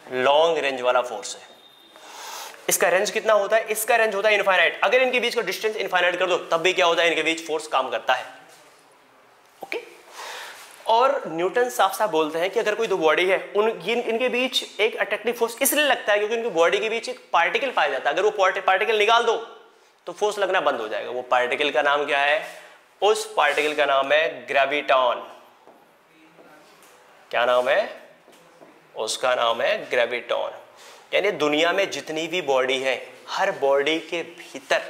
लॉन्ग रेंज वाला फोर्स है। इसका रेंज कितना होता है, इसका रेंज होता है इनफाइनाइट। अगर इनके बीच का डिस्टेंस इनफाइनाइट कर दो तब भी क्या होता है, इनके बीच फोर्स काम करता है, ओके। और न्यूटन साफ साफ बोलते हैं कि अगर कोई 2 बॉडी है, इनके बीच एक अट्रैक्टिव फोर्स इसलिए लगता है क्योंकि इनकी बॉडी के बीच एक पार्टिकल पाया जाता है। अगर वो पार्टिकल निकाल दो तो फोर्स लगना बंद हो जाएगा। वो पार्टिकल का नाम क्या है, उस पार्टिकल का नाम है ग्रेविटॉन। क्या नाम है, उसका नाम है ग्रेविटॉन। यानी दुनिया में जितनी भी बॉडी है, हर बॉडी के भीतर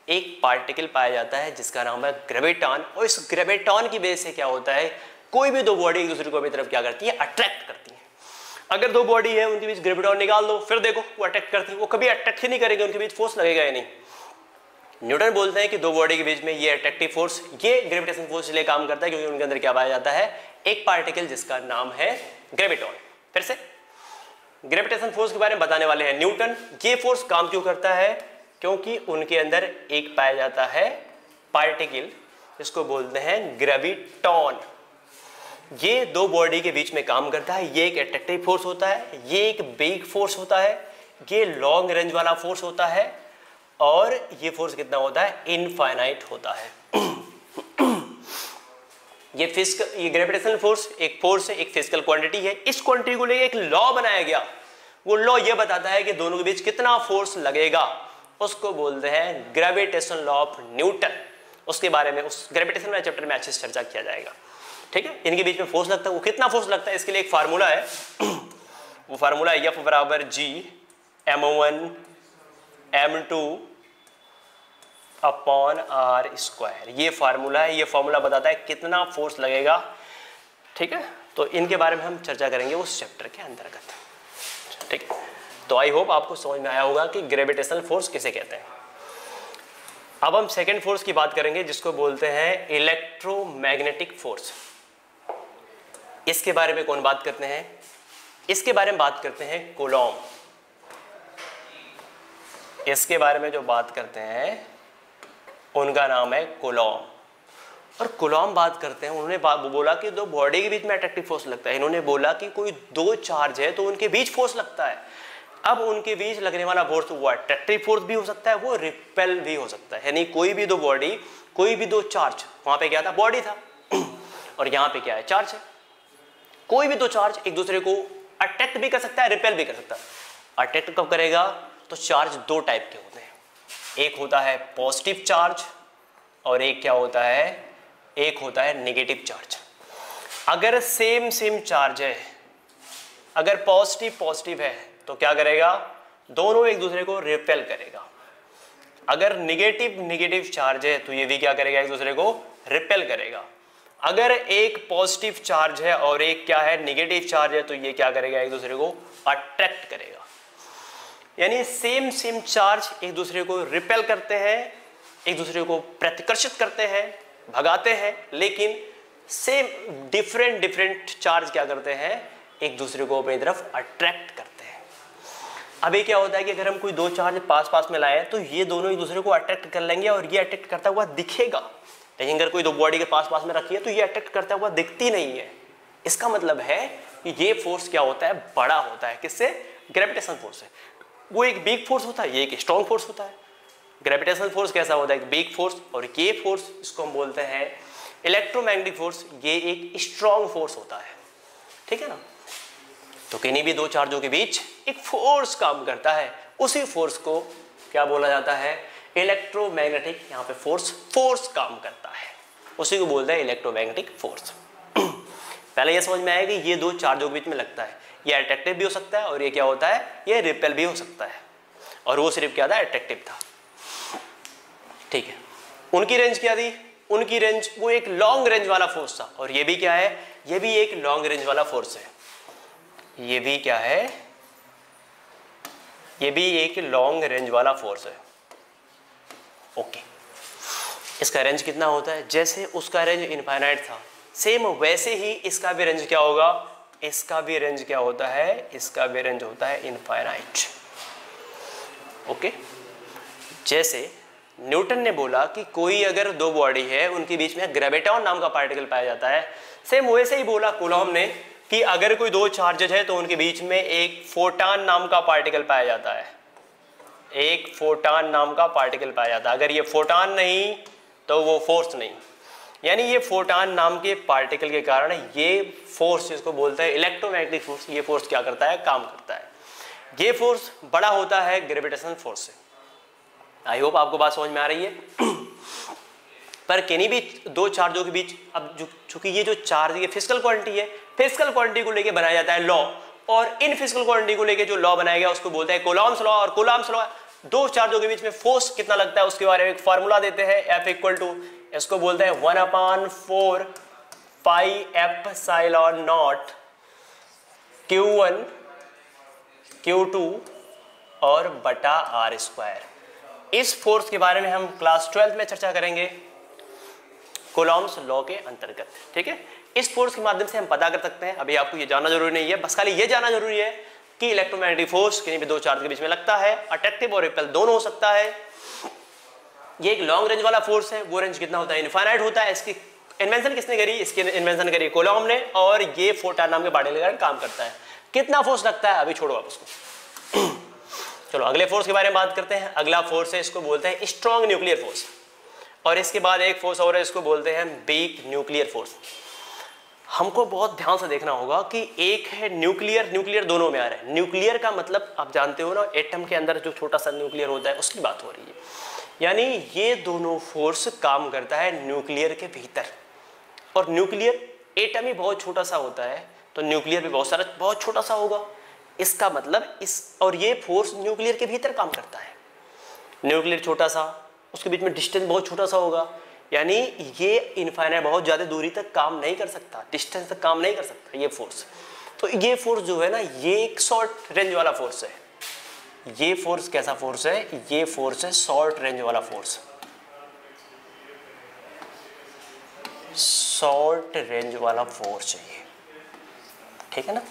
एक पार्टिकल पाया जाता है जिसका नाम है ग्रेविटॉन, और इस ग्रेविटॉन की वजह से क्या होता है, कोई भी दो बॉडी एक दूसरे को अपनी तरफ क्या करती है, अट्रैक्ट करती है। अगर दो बॉडी है उनके बीच ग्रेविटॉन निकाल दो, फिर देखो वो अट्रैक्ट करती है, वो कभी अट्रैक्ट ही नहीं करेंगे, उनके बीच फोर्स लगेगा ही नहीं। न्यूटन बोलते हैं कि दो बॉडी के बीच में ये अट्रैक्टिव फोर्स, ये ग्रेविटेशन फोर्स इसलिए काम करता है क्योंकि उनके अंदर क्या पाया जाता है, एक पार्टिकल जिसका नाम है ग्रेविटॉन। फिर से ग्रेविटेशन फोर्स के बारे में बताने वाले हैं न्यूटन। ये फोर्स काम क्यों करता है, क्योंकि उनके अंदर एक पाया जाता है पार्टिकल, इसको बोलते हैं ग्रेविटॉन। ये दो बॉडी के बीच में काम करता है, ये एक अट्रैक्टिव फोर्स होता है, ये एक बिग फोर्स होता है, ये लॉन्ग रेंज वाला फोर्स होता है, और ये फोर्स कितना होता है, इनफाइनाइट होता है। ये ग्रेविटेशनल फोर्स एक फोर्स है, एक फिजिकल क्वांटिटी है। इस क्वांटिटी को लेकर एक लॉ बनाया गया, वो लॉ ये बताता है कि दोनों के बीच कितना फोर्स लगेगा, उसको बोलते हैं ग्रेविटेशनल लॉ ऑफ न्यूटन। उसके बारे में उस ग्रेविटेशन वाले चैप्टर में अच्छे से चर्चा किया जाएगा। ठीक है, इनके बीच में फोर्स लगता है, वो कितना फोर्स लगता है इसके लिए एक फार्मूला है, वो फार्मूला है F बराबर G m1 m2 upon r square. ये फार्मूला है, ये फार्मूला बताता है कितना फोर्स लगेगा। ठीक है, तो इनके बारे में हम चर्चा करेंगे उस चैप्टर के अंतर्गत। ठीक है, तो आई होप आपको समझ में आया होगा कि ग्रेविटेशनल फोर्स किसे कहते हैं। अब हम सेकेंड फोर्स की बात करेंगे जिसको बोलते हैं इलेक्ट्रोमैग्नेटिक फोर्स। इसके बारे में कौन बात करते हैं, इसके बारे में बात करते हैं कूलॉम। इसके बारे में जो बात करते हैं उनका नाम है कूलॉम। और कूलॉम बात करते हैं, उन्होंने बोला कि दो बॉडी के बीच में अट्रैक्टिव फोर्स लगता है। इन्होंने बोला कि कोई दो चार्ज है तो उनके बीच फोर्स लगता है। अब उनके बीच लगने वाला फोर्स वो अट्रैक्टिव फोर्स भी हो सकता है, वो रिपेल भी हो सकता है। यानी कोई भी दो बॉडी, कोई भी दो चार्ज, वहां पे क्या था, बॉडी था, और यहाँ पे क्या है, चार्ज है। कोई भी दो चार्ज एक दूसरे को अट्रैक्ट भी कर सकता है, रिपेल भी कर सकता है। अट्रैक्ट कब करेगा, तो चार्ज दो टाइप के होते हैं, एक होता है पॉजिटिव चार्ज और एक क्या होता है, एक होता है नेगेटिव चार्ज। अगर सेम चार्ज है, अगर पॉजिटिव है तो क्या करेगा, दोनों एक दूसरे को रिपेल करेगा। अगर नेगेटिव चार्ज है तो ये भी क्या करेगा, एक दूसरे को रिपेल करेगा। अगर एक पॉजिटिव चार्ज है और एक क्या है, नेगेटिव चार्ज है, तो ये क्या करेगा, एक दूसरे को अट्रैक्ट करेगा। यानी सेम चार्ज एक दूसरे को रिपेल करते हैं, एक दूसरे को प्रतिकर्षित करते हैं, भगाते हैं, लेकिन सेम डिफरेंट चार्ज क्या करते हैं, एक दूसरे को अपनी तरफ अट्रैक्ट करते हैं। अभी क्या होता है कि अगर हम कोई दो चार्ज पास में लाए तो ये दोनों एक दूसरे को अट्रैक्ट कर लेंगे और ये अट्रैक्ट करता हुआ दिखेगा, लेकिन अगर कोई दो बॉडी के पास में रखी है तो ये अट्रैक्ट करता हुआ दिखती नहीं है। इसका मतलब है कि ये फोर्स क्या होता है, बड़ा होता है। किससे, ग्रेविटेशन फोर्स से। वो एक बिग फोर्स होता है, ये एक स्ट्रॉन्ग फोर्स होता है। ग्रेविटेशनल फोर्स कैसा होता है, एक बिग फोर्स, और ये फोर्स इसको हम बोलते हैं इलेक्ट्रोमैग्नेटिक फोर्स, ये एक स्ट्रॉन्ग फोर्स होता है। ठीक है ना, तो किन्हीं भी दो चार्जों के बीच एक फोर्स काम करता है, उसी फोर्स को क्या बोला जाता है, इलेक्ट्रोमैग्नेटिक। यहाँ पे फोर्स काम करता है, उसी को बोलते हैं इलेक्ट्रोमैग्नेटिक फोर्स। पहले ये समझ में आया कि ये दो चार्जों के बीच में लगता है, ये अट्रैक्टिव भी हो सकता है और ये क्या होता है, ये रिपेल भी हो सकता है, और वो सिर्फ क्या था, अट्रैक्टिव था। ठीक है, उनकी रेंज क्या थी, उनकी रेंज वो एक लॉन्ग रेंज वाला फोर्स था, और ये भी क्या है, ये भी एक लॉन्ग रेंज वाला फोर्स है। ये भी क्या है, ये भी एक लॉन्ग रेंज वाला फोर्स है। ओके, इसका रेंज कितना होता है, जैसे उसका रेंज इनफाइनाइट था, सेम वैसे ही इसका भी रेंज क्या होगा, इसका भी रेंज क्या होता है, इसका भी रेंज होता है इनफाइनाइट। ओके, जैसे न्यूटन ने बोला कि कोई अगर दो बॉडी है उनके बीच में ग्रेविटॉन नाम का पार्टिकल पाया जाता है, सेम वैसे ही बोला कूलॉम ने कि अगर कोई दो चार्जेज है तो उनके बीच में एक फोटान नाम का पार्टिकल पाया जाता है, एक फोटान नाम का पार्टिकल पाया जाता है। अगर ये फोटान नहीं तो वो फोर्स नहीं। यानी ये फोटान नाम के पार्टिकल के कारण ये फोर्स, जिसको बोलते हैं इलेक्ट्रोमैग्नेटिक फोर्स, ये फोर्स क्या करता है, काम करता है। ये फोर्स बड़ा होता है ग्रेविटेशनल फोर्स से। आई होप आपको बात समझ में आ रही है। पर किन्हीं भी दो चार्जों के बीच, अब चूंकि ये जो चार्ज, ये फिजिकल क्वांटिटी है, फिजिकल क्वांटिटी को लेके बनाया जाता है लॉ, और इन फिजिकल क्वांटिटी को लेके जो लॉ बनाया गया उसको बोलते हैं कूलॉम्स लॉ। और कूलॉम्स लॉ दो चार्जों के बीच में फोर्स कितना लगता है उसके बारे में एक फार्मूला देते हैं, F इक्वल टू, इसको बोलते हैं 1/4 pi epsilon not Q1 Q2 और बटा R स्क्वायर। इस फोर्स के बारे में हम क्लास 12 में चर्चा करेंगे कूलॉम्स लॉ के अंतर्गत, ठीक है। इस फोर्स के माध्यम से हम पता कर सकते हैं, अभी आपको ये जानना जरूरी नहीं है, बस खाली ये जानना जरूरी है कि इलेक्ट्रोमैग्नेटिक फोर्स कहीं भी दो चार्ज के बीच में लगता है, अट्रैक्टिव और रिपेल दोनों हो सकता है। ये एक लॉन्ग रेंज वाला फोर्स है, वो रेंज कितना होता है, इनफाइनाइट होता है। इसकी इन्वेंशन किसने करी, इसकी इन्वेंशन करी कूलॉम ने, और ये फोटॉन नाम के पार्टिकल के कारण काम करता है। कितना फोर्स लगता है अभी छोड़ो आप उसको। चलो अगले फोर्स के बारे में बात करते हैं। अगला फोर्स है, इसको बोलते हैं स्ट्रॉन्ग न्यूक्लियर फोर्स, और इसके बाद एक फोर्स और है, इसको बोलते हैं वीक न्यूक्लियर फोर्स। हमको बहुत ध्यान से देखना होगा कि एक है न्यूक्लियर, न्यूक्लियर दोनों में आ रहा है। न्यूक्लियर का मतलब आप जानते हो ना, एटम के अंदर जो छोटा सा न्यूक्लियर होता है उसकी बात हो रही है। यानी ये दोनों फोर्स काम करता है न्यूक्लियर के भीतर, और न्यूक्लियर एटम ही बहुत छोटा सा होता है, तो न्यूक्लियर भी बहुत छोटा सा होगा। इसका मतलब और ये फोर्स न्यूक्लियर के भीतर काम करता है। न्यूक्लियर छोटा सा, उसके बीच में डिस्टेंस बहुत छोटा सा होगा, यानी ये इनफाइनाइट बहुत ज़्यादा दूरी तक काम नहीं कर सकता, डिस्टेंस तक काम नहीं कर सकता ये फोर्स। तो ये फोर्स जो है ना, ये एक शॉर्ट रेंज वाला फोर्स है। ये फोर्स कैसा फोर्स है, ये फोर्स है शॉर्ट रेंज वाला फोर्स, शॉर्ट रेंज वाला फोर्स है ये, ठीक है ना।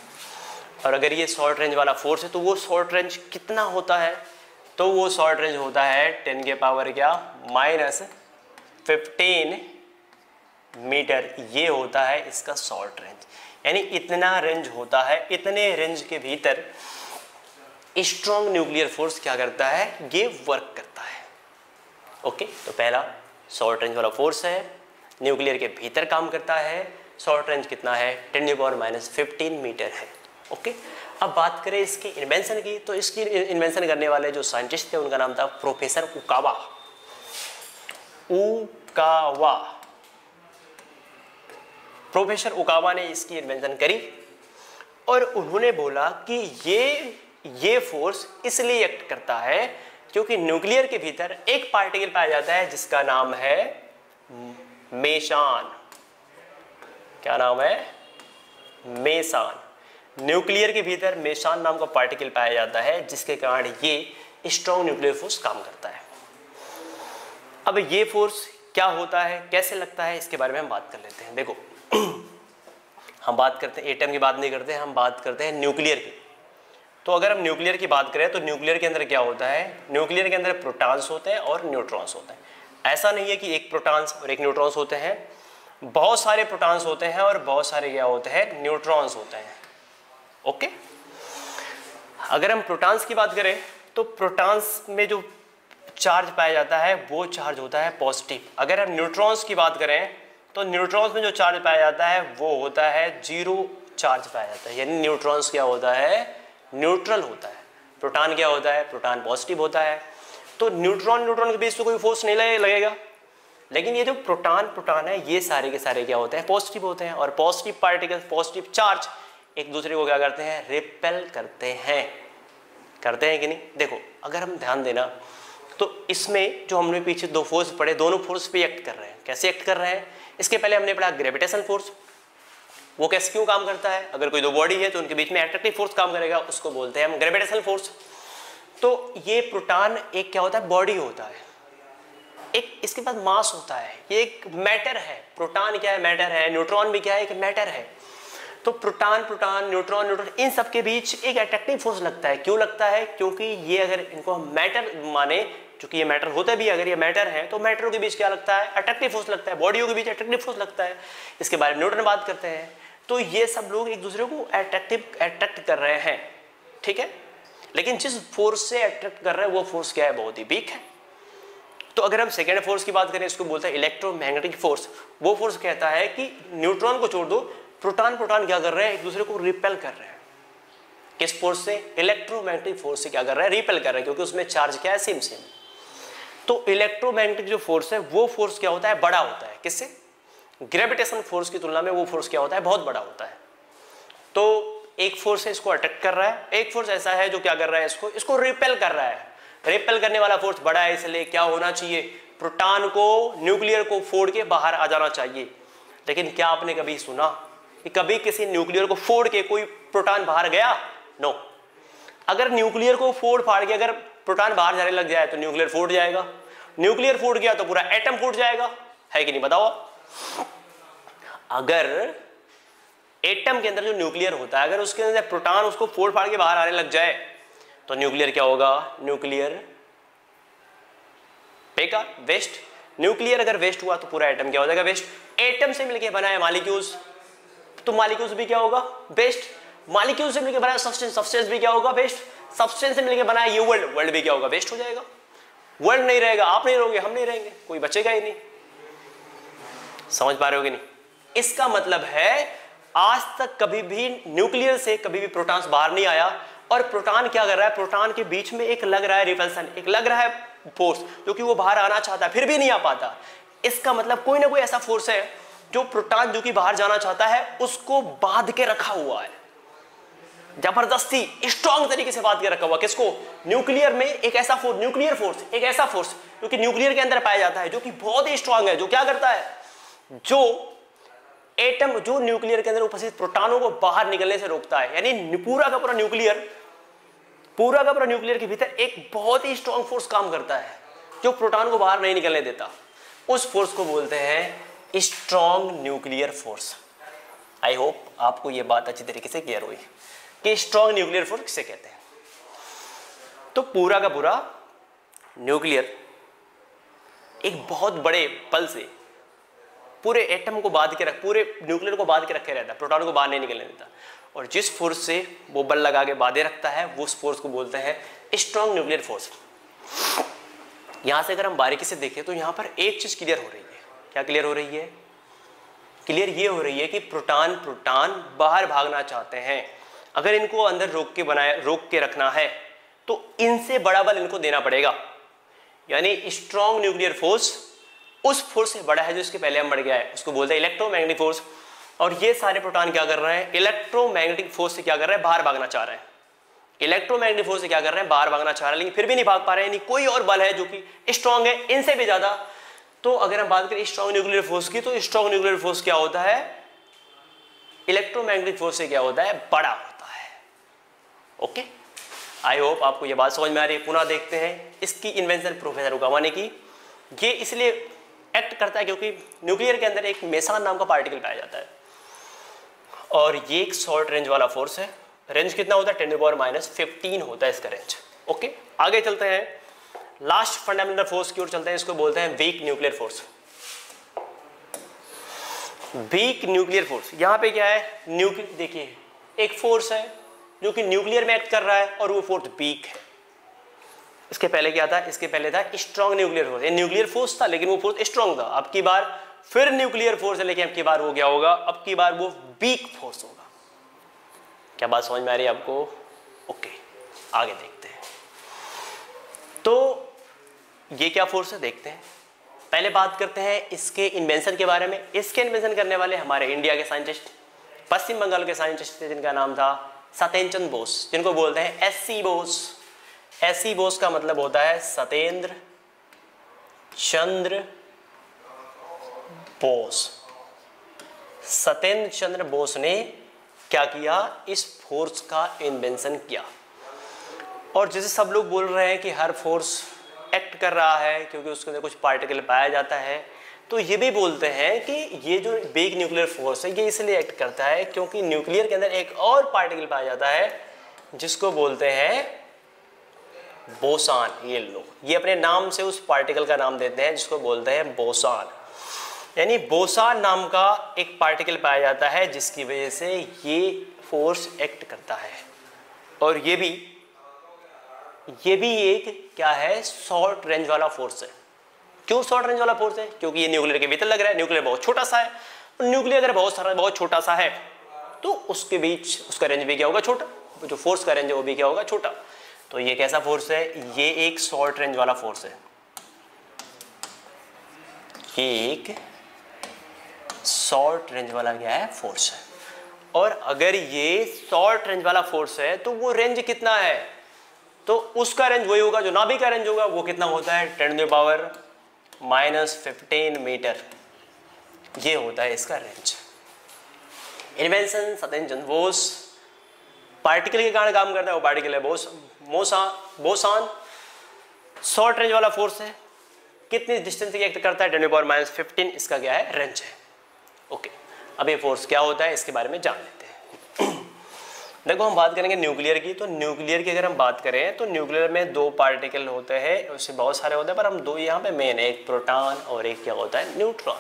और अगर ये शॉर्ट रेंज वाला फोर्स है तो वो शॉर्ट रेंज कितना होता है, तो वो शॉर्ट रेंज होता है 10 के पावर क्या -15 मीटर। ये होता है इसका शॉर्ट रेंज, यानी इतना रेंज होता है। इतने रेंज के भीतर स्ट्रॉन्ग न्यूक्लियर फोर्स क्या करता है, ये वर्क करता है। ओके, तो पहला शॉर्ट रेंज वाला फोर्स है, न्यूक्लियर के भीतर काम करता है, शॉर्ट रेंज कितना है 10 की पावर -15 मीटर है। ओके, अब बात करें इसकी इन्वेंशन की, तो इसकी इन्वेंशन करने वाले जो साइंटिस्ट थे उनका नाम था प्रोफेसर ओकावा। प्रोफेसर ओकावा ने इसकी इन्वेंशन करी, और उन्होंने बोला कि ये फोर्स इसलिए एक्ट करता है क्योंकि न्यूक्लियर के भीतर एक पार्टिकल पाया जाता है जिसका नाम है मेसान। क्या नाम है, मेसान। न्यूक्लियर के भीतर मेसान नाम का पार्टिकल पाया जाता है, जिसके कारण ये स्ट्रॉन्ग न्यूक्लियर फोर्स काम करता है। अब ये फोर्स क्या होता है, कैसे लगता है, इसके बारे में हम बात कर लेते हैं। देखो हम बात करते हैं एटम की बात नहीं करते, हम बात करते हैं न्यूक्लियर की। तो अगर हम न्यूक्लियर की बात करें तो न्यूक्लियर के अंदर क्या होता है, न्यूक्लियर के अंदर प्रोटॉन्स होते हैं और न्यूट्रॉन्स होते हैं। ऐसा नहीं है कि एक प्रोटॉन्स और एक न्यूट्रॉन्स होते हैं, बहुत सारे प्रोटॉन्स होते हैं और बहुत सारे क्या होते हैं, न्यूट्रॉन्स होते हैं। ओके, अगर हम प्रोटॉन्स की बात करें तो प्रोटॉन्स में जो चार्ज पाया जाता है वो चार्ज होता है पॉजिटिव। अगर हम न्यूट्रॉन्स की बात करें तो न्यूट्रॉन्स में जो चार्ज पाया जाता है वो होता है जीरो चार्ज पाया जाता है, यानी न्यूट्रॉन्स क्या होता है, न्यूट्रल होता है। प्रोटॉन क्या होता है, प्रोटॉन पॉजिटिव होता है। तो न्यूट्रॉन के बीच में कोई फोर्स नहीं लगेगा, लेकिन ये जो प्रोटॉन है ये सारे के सारे क्या होते हैं, पॉजिटिव होते हैं। और पॉजिटिव पार्टिकल, पॉजिटिव चार्ज एक दूसरे को क्या करते हैं, रिपेल करते हैं कि नहीं। देखो अगर हम ध्यान देना तो इसमें जो हमने पीछे दो फोर्स पढ़े, दोनों फोर्स पे एक्ट कर रहे हैं। कैसे एक्ट कर रहे हैं, इसके पहले हमने पढ़ा ग्रेविटेशनल फोर्स, वो कैसे क्यों काम करता है। अगर कोई दो बॉडी है तो उनके बीच में अट्रैक्टिव फोर्स काम करेगा, उसको बोलते हैं हम ग्रेविटेशनल फोर्स। तो ये प्रोटॉन एक क्या होता है, बॉडी होता है, एक इसके पास मास होता है, ये एक मैटर है। प्रोटॉन क्या है, मैटर है। न्यूट्रॉन भी क्या है, एक मैटर है। तो प्रोटॉन न्यूट्रॉन इन सब के बीच एक अट्रैक्टिव फोर्स लगता है। क्यों लगता है, क्योंकि ये अगर इनको हम मैटर माने, चूंकि ये मैटर होते भी, अगर ये मैटर है तो मैटरों के बीच क्या लगता है, अट्रैक्टिव फोर्स लगता है। बॉडियों के बीच अट्रैक्टिव फोर्स लगता है। इसके बारे में न्यूटन बात करते हैं। तो ये सब लोग एक दूसरे को अट्रैक्ट कर रहे हैं, ठीक है। लेकिन जिस फोर्स से अट्रैक्ट कर रहे हैं वो फोर्स क्या है, बहुत ही वीक है। तो अगर हम सेकेंड फोर्स की बात करें, इसको बोलते हैं इलेक्ट्रोमैग्नेटिक फोर्स। वो फोर्स कहता है कि न्यूट्रॉन को छोड़ दो, प्रोटॉन क्या कर रहे हैं, एक दूसरे को रिपेल कर रहे हैं। किस फोर्स से, इलेक्ट्रोमैग्नेटिक फोर्स से क्या कर रहे हैं, रिपेल कर रहे हैं, क्योंकि उसमें चार्ज क्या है, सेम। तो इलेक्ट्रोमैग्नेटिक जो फोर्स है वो फोर्स क्या होता है, बड़ा होता है। किससे, ग्रेविटेशन फोर्स की तुलना में वो फोर्स क्या होता है, बहुत बड़ा होता है। तो एक फोर्स है इसको अट्रैक्ट कर रहा है, एक फोर्स ऐसा है जो क्या कर रहा है, इसको रिपेल कर रहा है। रिपेल करने वाला फोर्स बड़ा है, इसलिए क्या होना चाहिए, प्रोटॉन को न्यूक्लियर को फोड़ के बाहर आ जाना चाहिए। लेकिन क्या आपने कभी सुना कि कभी किसी न्यूक्लियर को फोड़ के कोई प्रोटॉन बाहर गया? नो। अगर न्यूक्लियर को फोड़ फाड़ के अगर प्रोटॉन बाहर जाने लग जाए तो न्यूक्लियर फूट जाएगा, न्यूक्लियर फूट गया तो पूरा एटम फूट जाएगा, है कि नहीं बताओ। अगर एटम के अंदर जो न्यूक्लियर होता है, अगर उसके अंदर प्रोटॉन उसको फोड़ फाड़ के बाहर आने लग जाए तो न्यूक्लियर क्या होगा, न्यूक्लियर बेकार, वेस्ट। न्यूक्लियर अगर वेस्ट हुआ तो पूरा एटम क्या हो जाएगा, वेस्ट। एटम से मिलकर बना है मॉलिक्यूल्स, तो मॉलिक्यूल्स भी क्या होगा, वेस्ट। मॉलिक्यूल से मिलकर बना है सब्सटेंस, सब्सटेंस भी क्या होगा, वेस्ट। सब्सटेंस से मिलकर बना है ये वर्ल्ड, वर्ल्ड भी क्या होगा, वेस्ट हो जाएगा। वर्ल्ड नहीं रहेगा, आप नहीं रहोगे, हम नहीं रहेंगे, कोई बचेगा ही नहीं। समझ पा रहे हो कि नहीं? इसका मतलब है आज तक कभी भी न्यूक्लियर से कभी भी प्रोटॉन्स बाहर नहीं आया, और प्रोटॉन क्या कर रहा है, प्रोटॉन के बीच में एक लग रहा है रिपल्सन, एक लग रहा है फोर्स, जो कि वो बाहर आना चाहता है फिर भी नहीं आ पाता। इसका मतलब कोई ना कोई ऐसा फोर्स है जो प्रोटॉन जो कि बाहर जाना चाहता है उसको बांध के रखा हुआ है, जबरदस्ती स्ट्रॉन्ग तरीके से बांध के रखा हुआ। किसको? न्यूक्लियर में एक ऐसा फोर्स, न्यूक्लियर फोर्स एक ऐसा फोर्स जो कि न्यूक्लियर के अंदर पाया जाता है, जो कि बहुत ही स्ट्रॉन्ग है, जो क्या करता है, जो एटम, जो न्यूक्लियर के अंदर उपस्थित प्रोटॉनों को बाहर निकलने से रोकता है। यानी पूरा का पूरा न्यूक्लियर के भीतर एक बहुत ही स्ट्रॉन्ग फोर्स काम करता है जो प्रोटॉन को बाहर नहीं निकलने देता। उस फोर्स को बोलते हैं strong nuclear force. I hope आपको यह बात अच्छी तरीके से क्लियर हुई कि स्ट्रॉन्ग न्यूक्लियर फोर्स किसे कहते हैं। तो पूरा का पूरा न्यूक्लियर एक बहुत बड़े बल से पूरे एटम को बांध के पूरे न्यूक्लियर को बांध के रखे रहता है, प्रोटॉन को बाहर नहीं निकलने देता। और जिस फोर्स से वो बल लगा के बांधे रखता है वो उस फोर्स को बोलते हैं स्ट्रॉन्ग न्यूक्लियर फोर्स। यहां से अगर हम बारीकी से देखें तो यहां पर एक चीज क्लियर हो रही है। क्या क्लियर हो रही है? क्लियर ये हो रही है कि प्रोटॉन बाहर भागना चाहते हैं। अगर इनको अंदर रोक के रखना है तो इनसे बड़ा बल इनको देना पड़ेगा। यानी स्ट्रॉन्ग न्यूक्लियर फोर्स उस फोर्स से बड़ा है जो इसके पहले हम बढ़ गया है, उसको बोलते हैं इलेक्ट्रोमैग्नेटिक फोर्स। और ये सारे प्रोटॉन क्या कर रहे हैं, इलेक्ट्रोमैग्नेटिक फोर्स से क्या कर रहे हैं, बाहर भागना चाह रहे हैं। इलेक्ट्रोमैग्नेटिक फोर्स से क्या कर रहे हैं, बाहर भागना चाह रहे हैं, लेकिन फिर भी नहीं भाग पा रहे हैं। नहीं, कोई और बल है जो कि स्ट्रॉन्ग है इनसे भी ज्यादा। तो अगर हम बात करें स्ट्रॉन्ग न्यूक्लियर फोर्स की, तो स्ट्रॉन्ग न्यूक्लियर फोर्स क्या होता है, इलेक्ट्रोमैग्नेटिक फोर्स से क्या होता है, बड़ा होता है। ओके, आई होप आपको यह बात समझ में आ रही है। पुनः देखते हैं इसकी इन्वेंशन प्रोफेसर ओगामा ने की। ये इसलिए एक्ट करता है क्योंकि न्यूक्लियर के अंदर एक मेसान नाम का पार्टिकल पाया जाता है, और ये एक शॉर्ट रेंज वाला फोर्स है। रेंज कितना होता है, 10⁻⁻15 होता है इसका रेंज। ओके, आगे चलते हैं, लास्ट फंडामेंटल फोर्स की ओर चलते हैं। इसको बोलते हैं weak nuclear force. Weak nuclear force, यहां पे क्या है, देखिए एक फोर्स है जो कि न्यूक्लियर में एक्ट कर रहा है और वो फोर्स वीक है। इसके पहले क्या था, इसके पहले था स्ट्रॉन्ग न्यूक्लियर फोर्स। ये न्यूक्लियर फोर्स था लेकिन वो फोर्स स्ट्रॉन्ग था। अब की बार फिर न्यूक्लियर फोर्स है, लेकिन अब की बार वो क्या होगा, अब की बार वो वीक फोर्स होगा। क्या बात समझ में आ रही है आपको? ओके, आगे देखते हैं। तो ये क्या फोर्स है देखते हैं। पहले बात करते हैं इसके इन्वेंशन के बारे में। इसके इन्वेंशन करने वाले हमारे इंडिया के साइंटिस्ट, पश्चिम बंगाल के साइंटिस्ट थे, जिनका नाम था सत्येंद्र चंद्र बोस, जिनको बोलते हैं एससी बोस। एससी बोस का मतलब होता है सत्येंद्र चंद्र बोस। सत्येंद्र चंद्र बोस ने क्या किया, इस फोर्स का इन्वेंशन किया। और जैसे सब लोग बोल रहे हैं कि हर फोर्स एक्ट कर रहा है क्योंकि उसके अंदर कुछ पार्टिकल पाया जाता है, तो ये भी बोलते हैं कि ये जो वीक न्यूक्लियर फोर्स है ये इसलिए एक्ट करता है क्योंकि न्यूक्लियर के अंदर एक और पार्टिकल पाया जाता है जिसको बोलते हैं बोसान। ये लो, ये अपने नाम से उस पार्टिकल का नाम देते हैं जिसको बोलते हैं बोसान। यानी बोसान नाम का एक पार्टिकल पाया जाता है जिसकी वजह से ये फोर्स एक्ट करता है। और ये भी एक क्या है, शॉर्ट रेंज वाला फोर्स है। क्यों शॉर्ट रेंज वाला फोर्स है? क्योंकि ये न्यूक्लियर के भीतर लग रहा है। न्यूक्लियर बहुत छोटा सा है, और न्यूक्लियर अगर बहुत छोटा सा है तो उसके बीच उसका रेंज भी क्या होगा, छोटा। जो फोर्स का रेंज है वो भी क्या होगा, छोटा। तो ये कैसा फोर्स है, ये एक शॉर्ट रेंज वाला फोर्स है। एक शॉर्ट रेंज वाला क्या है, फोर्स है। और अगर ये शॉर्ट रेंज वाला फोर्स है तो वो रेंज कितना है, तो उसका रेंज वही होगा जो नाभिक का रेंज होगा, वो कितना होता है 10⁻⁻15 मीटर, ये होता है इसका range. Invention Satyendra Bose, particle के कारण काम करता है, वो पार्टिकल है बोसान, शॉर्ट रेंज वाला फोर्स है, कितनी डिस्टेंस की एक्ट करता है 10⁻⁻15, इसका क्या है रेंज है। ओके, अब ये फोर्स क्या होता है इसके बारे में जान लेते हैं। देखो हम बात करेंगे न्यूक्लियर की, तो न्यूक्लियर की अगर हम बात करें तो न्यूक्लियर में 2 पार्टिकल होते हैं, उससे बहुत सारे होते हैं पर हम 2 यहाँ पे मेन है, एक प्रोटॉन और एक क्या होता है न्यूट्रॉन।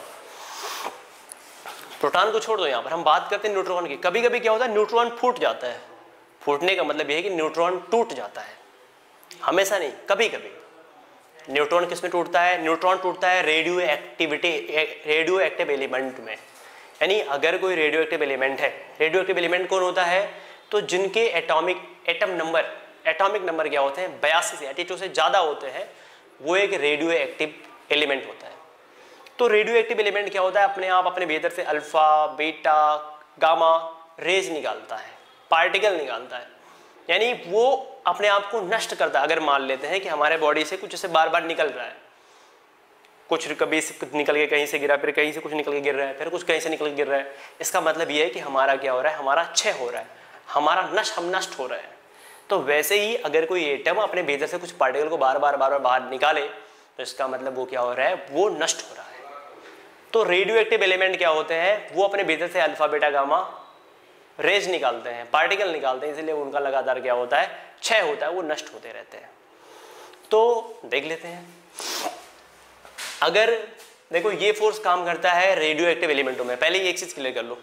प्रोटॉन को छोड़ दो, यहाँ पर हम बात करते हैं न्यूट्रॉन की। कभी कभी क्या होता है न्यूट्रॉन फूट जाता है, फूटने का मतलब यह है कि न्यूट्रॉन टूट जाता है, हमेशा नहीं, कभी कभी। न्यूट्रॉन किस में टूटता है? न्यूट्रॉन टूटता है रेडियो एक्टिव एलिमेंट में। यानी अगर कोई रेडियो एक्टिव एलिमेंट है, रेडियो एक्टिव एलिमेंट कौन होता है? तो जिनके एटॉमिक नंबर क्या होते हैं 82 से 82 से ज़्यादा होते हैं, वो एक रेडियो एक्टिव एलिमेंट होता है। तो रेडियो एक्टिव एलिमेंट क्या होता है? अपने आप अपने भीतर से अल्फा, बीटा, गामा रेज निकालता है, पार्टिकल निकालता है, यानी वो अपने आप को नष्ट करता है। अगर मान लेते हैं कि हमारे बॉडी से कुछ ऐसे बार बार निकल रहा है, कुछ कभी निकल के कहीं से गिरा, फिर कहीं से कुछ निकल के गिर रहा है, फिर कुछ कहीं से निकल के गिर रहा है, इसका मतलब ये है कि हमारा क्या हो रहा है, हमारा क्षय हो रहा है, हमारा हम नष्ट हो रहे हैं। तो वैसे ही अगर कोई एटम अपने भीतर से कुछ पार्टिकल को बार बार बाहर निकाले, तो इसका मतलब वो क्या हो रहा है, वो नष्ट हो रहा है। तो रेडियो एक्टिव एलिमेंट क्या होते हैं? वो अपने भीतर से अल्फा, बीटा, गामा रेज निकालते हैं, पार्टिकल निकालते हैं, इसलिए उनका लगातार क्या होता है, क्षय होता है, वो नष्ट होते रहते हैं। तो देख लेते हैं, अगर देखो ये फोर्स काम करता है रेडियो एक्टिव एलिमेंटों में, पहले ये एक चीज क्लियर कर लो,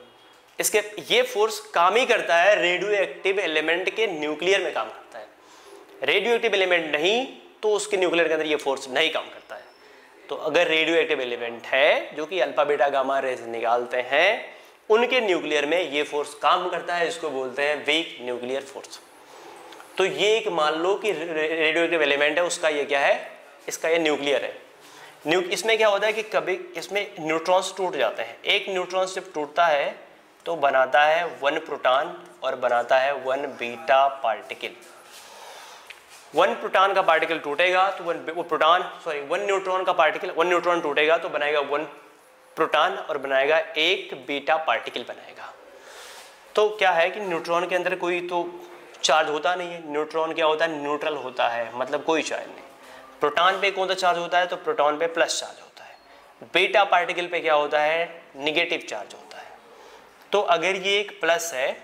इसके ये फोर्स काम ही करता है रेडियो एक्टिव एलिमेंट के न्यूक्लियर में काम करता है। रेडियो एक्टिव एलिमेंट नहीं तो उसके न्यूक्लियर के अंदर ये फोर्स नहीं काम करता है। तो अगर रेडियो एक्टिव एलिमेंट है जो कि अल्फा, बीटा, गामा रेज निकालते हैं, उनके न्यूक्लियर में ये फोर्स काम करता है, इसको बोलते हैं वीक न्यूक्लियर फोर्स। तो ये एक मान लो कि रेडियो एक्टिव एलिमेंट है, उसका ये क्या है, इसका ये न्यूक्लियर है। इसमें क्या होता है कि कभी इसमें न्यूट्रॉन्स टूट जाते हैं। एक न्यूट्रॉन जब टूटता है तो बनाता है 1 प्रोटॉन और बनाता है 1 बीटा पार्टिकल। 1 प्रोटॉन का पार्टिकल टूटेगा तो 1 न्यूट्रॉन का पार्टिकल, 1 न्यूट्रॉन टूटेगा तो बनाएगा 1 प्रोटॉन और बनाएगा 1 बीटा पार्टिकल बनाएगा। तो क्या है कि न्यूट्रॉन के अंदर कोई तो चार्ज होता नहीं है, न्यूट्रॉन क्या होता है, न्यूट्रल होता है, मतलब कोई चार्ज नहीं। प्रोटॉन पे कौन सा चार्ज होता है? तो प्रोटॉन पे प्लस चार्ज होता है। बीटा पार्टिकल पे क्या होता है, निगेटिव चार्ज होता है। तो अगर ये एक प्लस है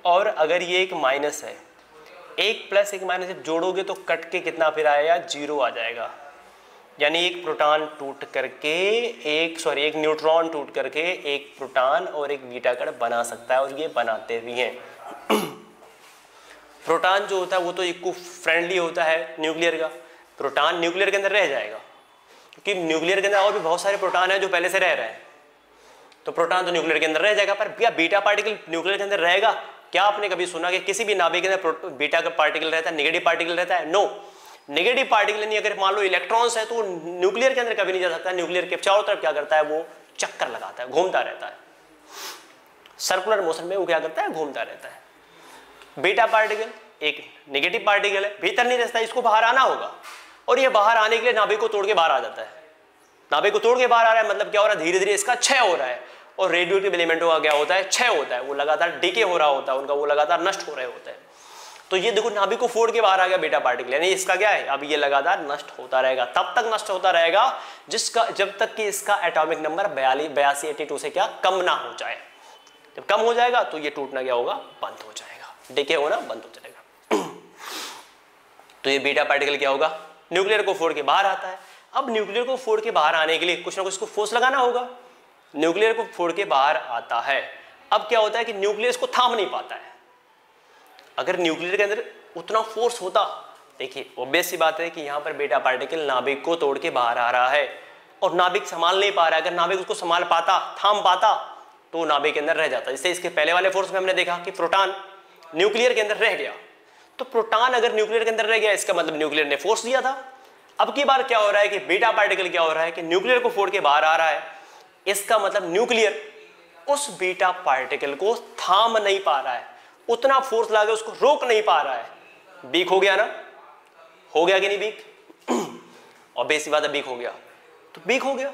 और अगर ये एक माइनस है, एक प्लस एक माइनस जोड़ोगे तो कट के कितना फिर आएगा, 0 आ जाएगा। यानी एक प्रोटॉन टूट करके एक न्यूट्रॉन टूट करके एक प्रोटॉन और एक बीटा कण बना सकता है, और ये बनाते भी हैं। प्रोटॉन जो होता है वो तो इको फ्रेंडली होता है न्यूक्लियर का, प्रोटॉन न्यूक्लियर के अंदर रह जाएगा, क्योंकि न्यूक्लियर के अंदर और भी बहुत सारे प्रोटॉन हैं जो पहले से रह रहे हैं, तो प्रोटॉन तो न्यूक्लियर के अंदर रह जाएगा। पर क्या बीटा पार्टिकल न्यूक्लियर के अंदर रहेगा? क्या आपने कभी सुना कि किसी भी नाभिक के अंदर बीटा का पार्टिकल रहता है, नेगेटिव पार्टिकल रहता है? नो, नेगेटिव पार्टिकल नहीं। अगर मान लो इलेक्ट्रॉन्स है तो न्यूक्लियर के अंदर कभी नहीं जा सकता। न्यूक्लियर के चारों तरफ क्या करता है, वो चक्कर लगाता है, घूमता रहता है, सर्कुलर मोशन में वो क्या करता है, घूमता रहता है। बीटा पार्टिकल एक नेगेटिव पार्टिकल है, भीतर नहीं रहता, इसको बाहर आना होगा, और ये बाहर आने के लिए नाभिक को तोड़ के बाहर आ जाता है। नाभिक को तोड़ के बाहर आ रहा है मतलब क्या हो रहा है, धीरे धीरे इसका क्षय हो रहा है। और रेडियो एक्टिव एलिमेंटों का क्या होता है, क्षय होता है, वो लगातार डीके हो रहा होता है, उनका वो लगातार नष्ट हो रहे होते हैं। तो ये देखो नाभिक को फोड़ के बाहर आ गया बीटा पार्टिकल, यानी इसका क्या है, अब ये लगातार नष्ट होता रहेगा, तब तक नष्ट होता रहेगा जब तक कि इसका एटॉमिक नंबर 82 से क्या कम ना हो जाए। जब कम हो जाएगा तो ये टूटना क्या होगा, बंद हो जाएगा, डीके होना बंद हो जाएगा। तो ये बीटा पार्टिकल क्या होगा, न्यूक्लियर को फोड़ के बाहर आता है। अब न्यूक्लियर को फोड़ के बाहर आने के लिए कुछ ना कुछ इसको फोर्स लगाना होगा। न्यूक्लियर को फोड़ के बाहर आता है, अब क्या होता है कि न्यूक्लियर इसको थाम नहीं पाता है। अगर न्यूक्लियर के अंदर उतना फोर्स होता, देखिए ऑब्वियस सी बात है कि यहाँ पर बीटा पार्टिकल नाभिक को तोड़ के बाहर आ रहा है और नाभिक संभाल नहीं पा रहा है। अगर नाभिक उसको संभाल पाता, थाम पाता, तो नाभिक के अंदर रह जाता। जैसे इसके पहले वाले फोर्स में हमने देखा कि प्रोटॉन न्यूक्लियर के अंदर रह गया, तो प्रोटॉन अगर न्यूक्लियर के अंदर रह गया इसका मतलब न्यूक्लियर ने फोर्स दिया था। अब की बार क्या हो रहा है कि बीटा पार्टिकल क्या हो रहा है कि न्यूक्लियर को फोड़ के बाहर आ रहा है, इसका मतलब न्यूक्लियर उस बीटा पार्टिकल को थाम नहीं पा रहा है, उतना फोर्स लगा उसको रोक नहीं पा रहा है। वीक हो गया ना, हो गया कि नहीं वीक? और बेसिक बात है वीक हो गया तो वीक हो गया।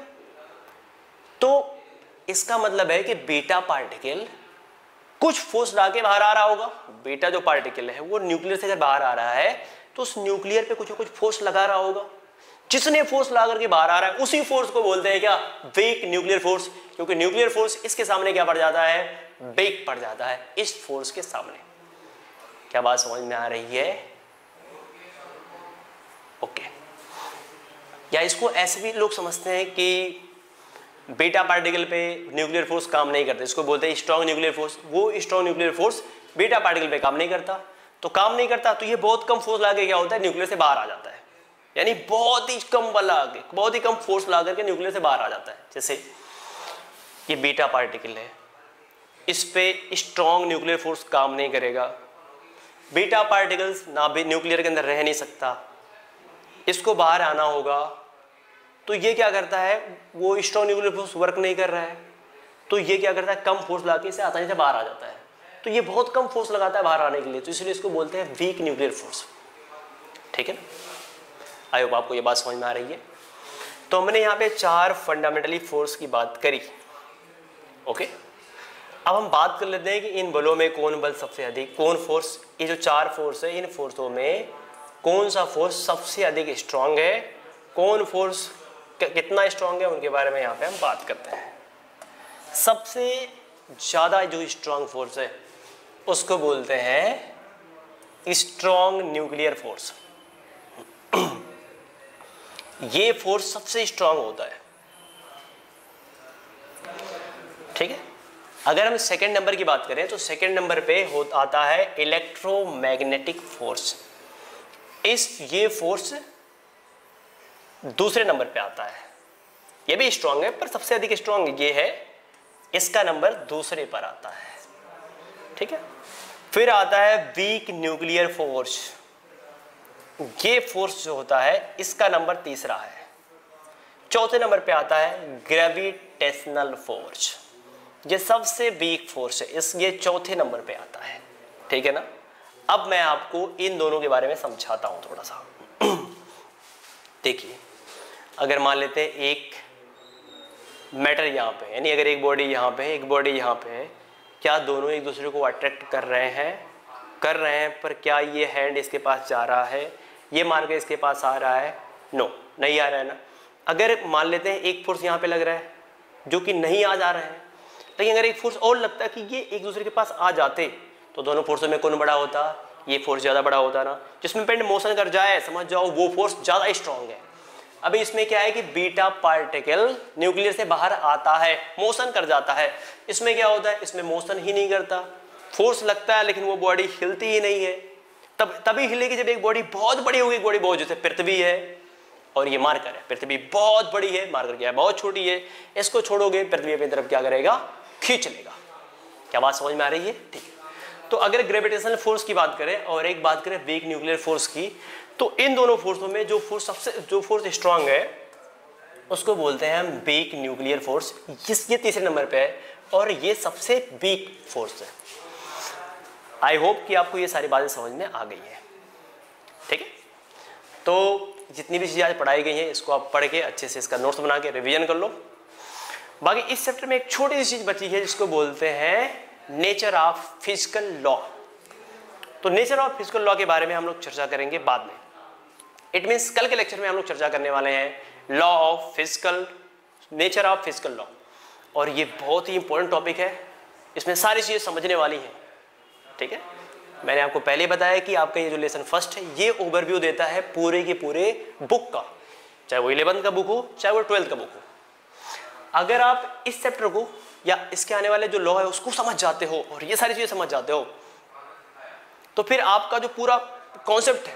तो इसका मतलब है कि बीटा पार्टिकल कुछ फोर्स ला के बाहर आ रहा होगा। बीटा जो पार्टिकल है वो न्यूक्लियर से अगर बाहर आ रहा है तो उस न्यूक्लियर पे कुछ कुछ फोर्स लगा रहा होगा। जिसने फोर्स ला करके बाहर आ रहा है उसी फोर्स को बोलते हैं क्या? Weak nuclear force. क्योंकि न्यूक्लियर फोर्स इसके सामने क्या पड़ जाता है? वीक पड़ जाता है इस फोर्स के सामने। क्या बात समझ में आ रही है? ओके। या इसको ऐसे भी लोग समझते हैं कि बीटा पार्टिकल पे न्यूक्लियर फोर्स काम नहीं करता, इसको बोलते हैं स्ट्रॉन्ग न्यूक्लियर फोर्स। वो strong nuclear force beta particle पे काम नहीं करता। तो काम नहीं करता तो ये बहुत कम फोर्स लाके क्या होता है? न्यूक्लियर से बाहर आ जाता है। यानी बहुत ही कम बल लाके, बहुत ही कम फोर्स ला करके न्यूक्लियर से बाहर आ जाता है। जैसे ये बीटा पार्टिकल है, इस पे स्ट्रॉन्ग न्यूक्लियर फोर्स काम नहीं करेगा। बीटा पार्टिकल्स ना भी न्यूक्लियर के अंदर रह नहीं सकता, इसको बाहर आना होगा। तो ये क्या करता है? वो स्ट्रॉन्ग न्यूक्लियर फोर्स वर्क नहीं कर रहा है तो ये क्या करता है? कम फोर्स लाके इसे आसानी से बाहर आ जाता है। तो ये बहुत कम फोर्स लगाता है बाहर आने के लिए, तो इसलिए इसको बोलते हैं वीक न्यूक्लियर फोर्स। ठीक है ना? आई होप आपको ये बात समझ में आ रही है। तो हमने यहाँ पे 4 फंडामेंटली फोर्स की बात करी। ओके, अब हम बात कर लेते हैं कि इन बलों में कौन बल सबसे अधिक, कौन फोर्स, ये जो 4 फोर्स है इन फोर्सों में कौन सा फोर्स सबसे अधिक स्ट्रांग है, कौन फोर्स कितना स्ट्रांग है, उनके बारे में यहाँ पे हम बात करते हैं। सबसे ज्यादा जो स्ट्रांग फोर्स है उसको बोलते हैं स्ट्रांग न्यूक्लियर फोर्स। ये फोर्स सबसे स्ट्रांग होता है। ठीक है। अगर हम सेकंड नंबर की बात करें तो सेकंड नंबर पे आता है इलेक्ट्रोमैग्नेटिक फोर्स। ये फोर्स दूसरे नंबर पे आता है। ये भी स्ट्रांग है पर सबसे अधिक स्ट्रांग ये है, इसका नंबर दूसरे पर आता है। ठीक है। फिर आता है वीक न्यूक्लियर फोर्स। ये फोर्स जो होता है इसका नंबर तीसरा है। चौथे नंबर पे आता है ग्रेविटेशनल फोर्स। ये सबसे वीक फोर्स है, ये चौथे नंबर पे आता है। ठीक है ना? अब मैं आपको इन दोनों के बारे में समझाता हूं थोड़ा सा। देखिए, अगर मान लेते हैं एक मैटर यहाँ पे, यानी अगर एक बॉडी यहाँ पे है, एक बॉडी यहाँ पे है, क्या दोनों एक दूसरे को अट्रैक्ट कर रहे हैं? कर रहे हैं, पर क्या ये हैंड इसके पास जा रहा है, ये मार के इसके पास आ रहा है? नो, नहीं आ रहा है ना। अगर मान लेते हैं एक फोर्स यहाँ पे लग रहा है जो कि नहीं आ जा रहा है, लेकिन अगर एक फोर्स और लगता है कि ये एक दूसरे के पास आ जाते तो दोनों फोर्सों में कौन बड़ा होता? ये फोर्स ज़्यादा बड़ा होता ना। जिसमें पेंड मोशन कर जाए, समझ जाओ वो फोर्स ज़्यादा स्ट्रांग है। अभी इसमें क्या है कि बीटा पार्टिकल न्यूक्लियर से बाहर आता है, मोशन कर जाता है। इसमें क्या होता है? इसमें मोशन ही नहीं करता, फोर्स लगता है लेकिन वो बॉडी हिलती ही नहीं है। तभी हिलेगी जब एक बॉडी बहुत बड़ी होगी। बॉडी बहुत, जैसे पृथ्वी है और ये मार्कर है, पृथ्वी बहुत बड़ी है, मार्कर क्या है? बहुत छोटी है। इसको छोड़ोगे पृथ्वी अपनी तरफ क्या करेगा? खींच लेगा। क्या बात समझ में आ रही है? ठीक है। तो अगर ग्रेविटेशनल फोर्स की बात करें और एक बात करें वीक न्यूक्लियर फोर्स की, तो इन दोनों फोर्सों में जो फोर्स स्ट्रांग है उसको बोलते हैं हम वीक न्यूक्लियर फोर्स। ये तीसरे नंबर पे है और ये सबसे वीक फोर्स है। आई होप कि आपको ये सारी बातें समझ में आ गई है। ठीक है। तो जितनी भी चीज़ें आज पढ़ाई गई हैं इसको आप पढ़ के अच्छे से इसका नोट्स बना के रिवीजन कर लो। बाकी इस चैप्टर में एक छोटी सी चीज बची है जिसको बोलते हैं नेचर ऑफ फिजिकल लॉ। तो नेचर ऑफ फिजिकल लॉ के बारे में हम लोग चर्चा करेंगे बाद में। इट मीन्स कल के लेक्चर में हम लोग चर्चा करने वाले हैं law of physical, nature of physical law. और ये बहुत ही इंपॉर्टेंट टॉपिक है, इसमें सारी चीज़ें समझने वाली हैं। ठीक है। मैंने आपको पहले बताया कि आपका ये जो लेसन फर्स्ट है ये ओवरव्यू देता है पूरे के पूरे बुक का, चाहे वो 11th का बुक हो चाहे वो 12th का बुक हो। अगर आप इस चैप्टर को या इसके आने वाले जो लॉ है उसको समझ जाते हो और ये सारी चीजें समझ जाते हो तो फिर आपका जो पूरा कॉन्सेप्ट है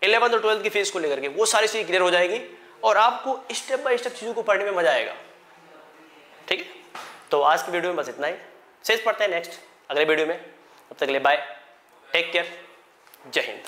11th और 12th की फेज को लेकर के वो सारी चीजें क्लियर हो जाएगी और आपको स्टेप बाय स्टेप चीजों को पढ़ने में मजा आएगा। ठीक है। तो आज की वीडियो में बस इतना ही। शेष पढ़ते हैं नेक्स्ट अगले वीडियो में। तब तक के लिए बाय, टेक केयर, जय हिंद।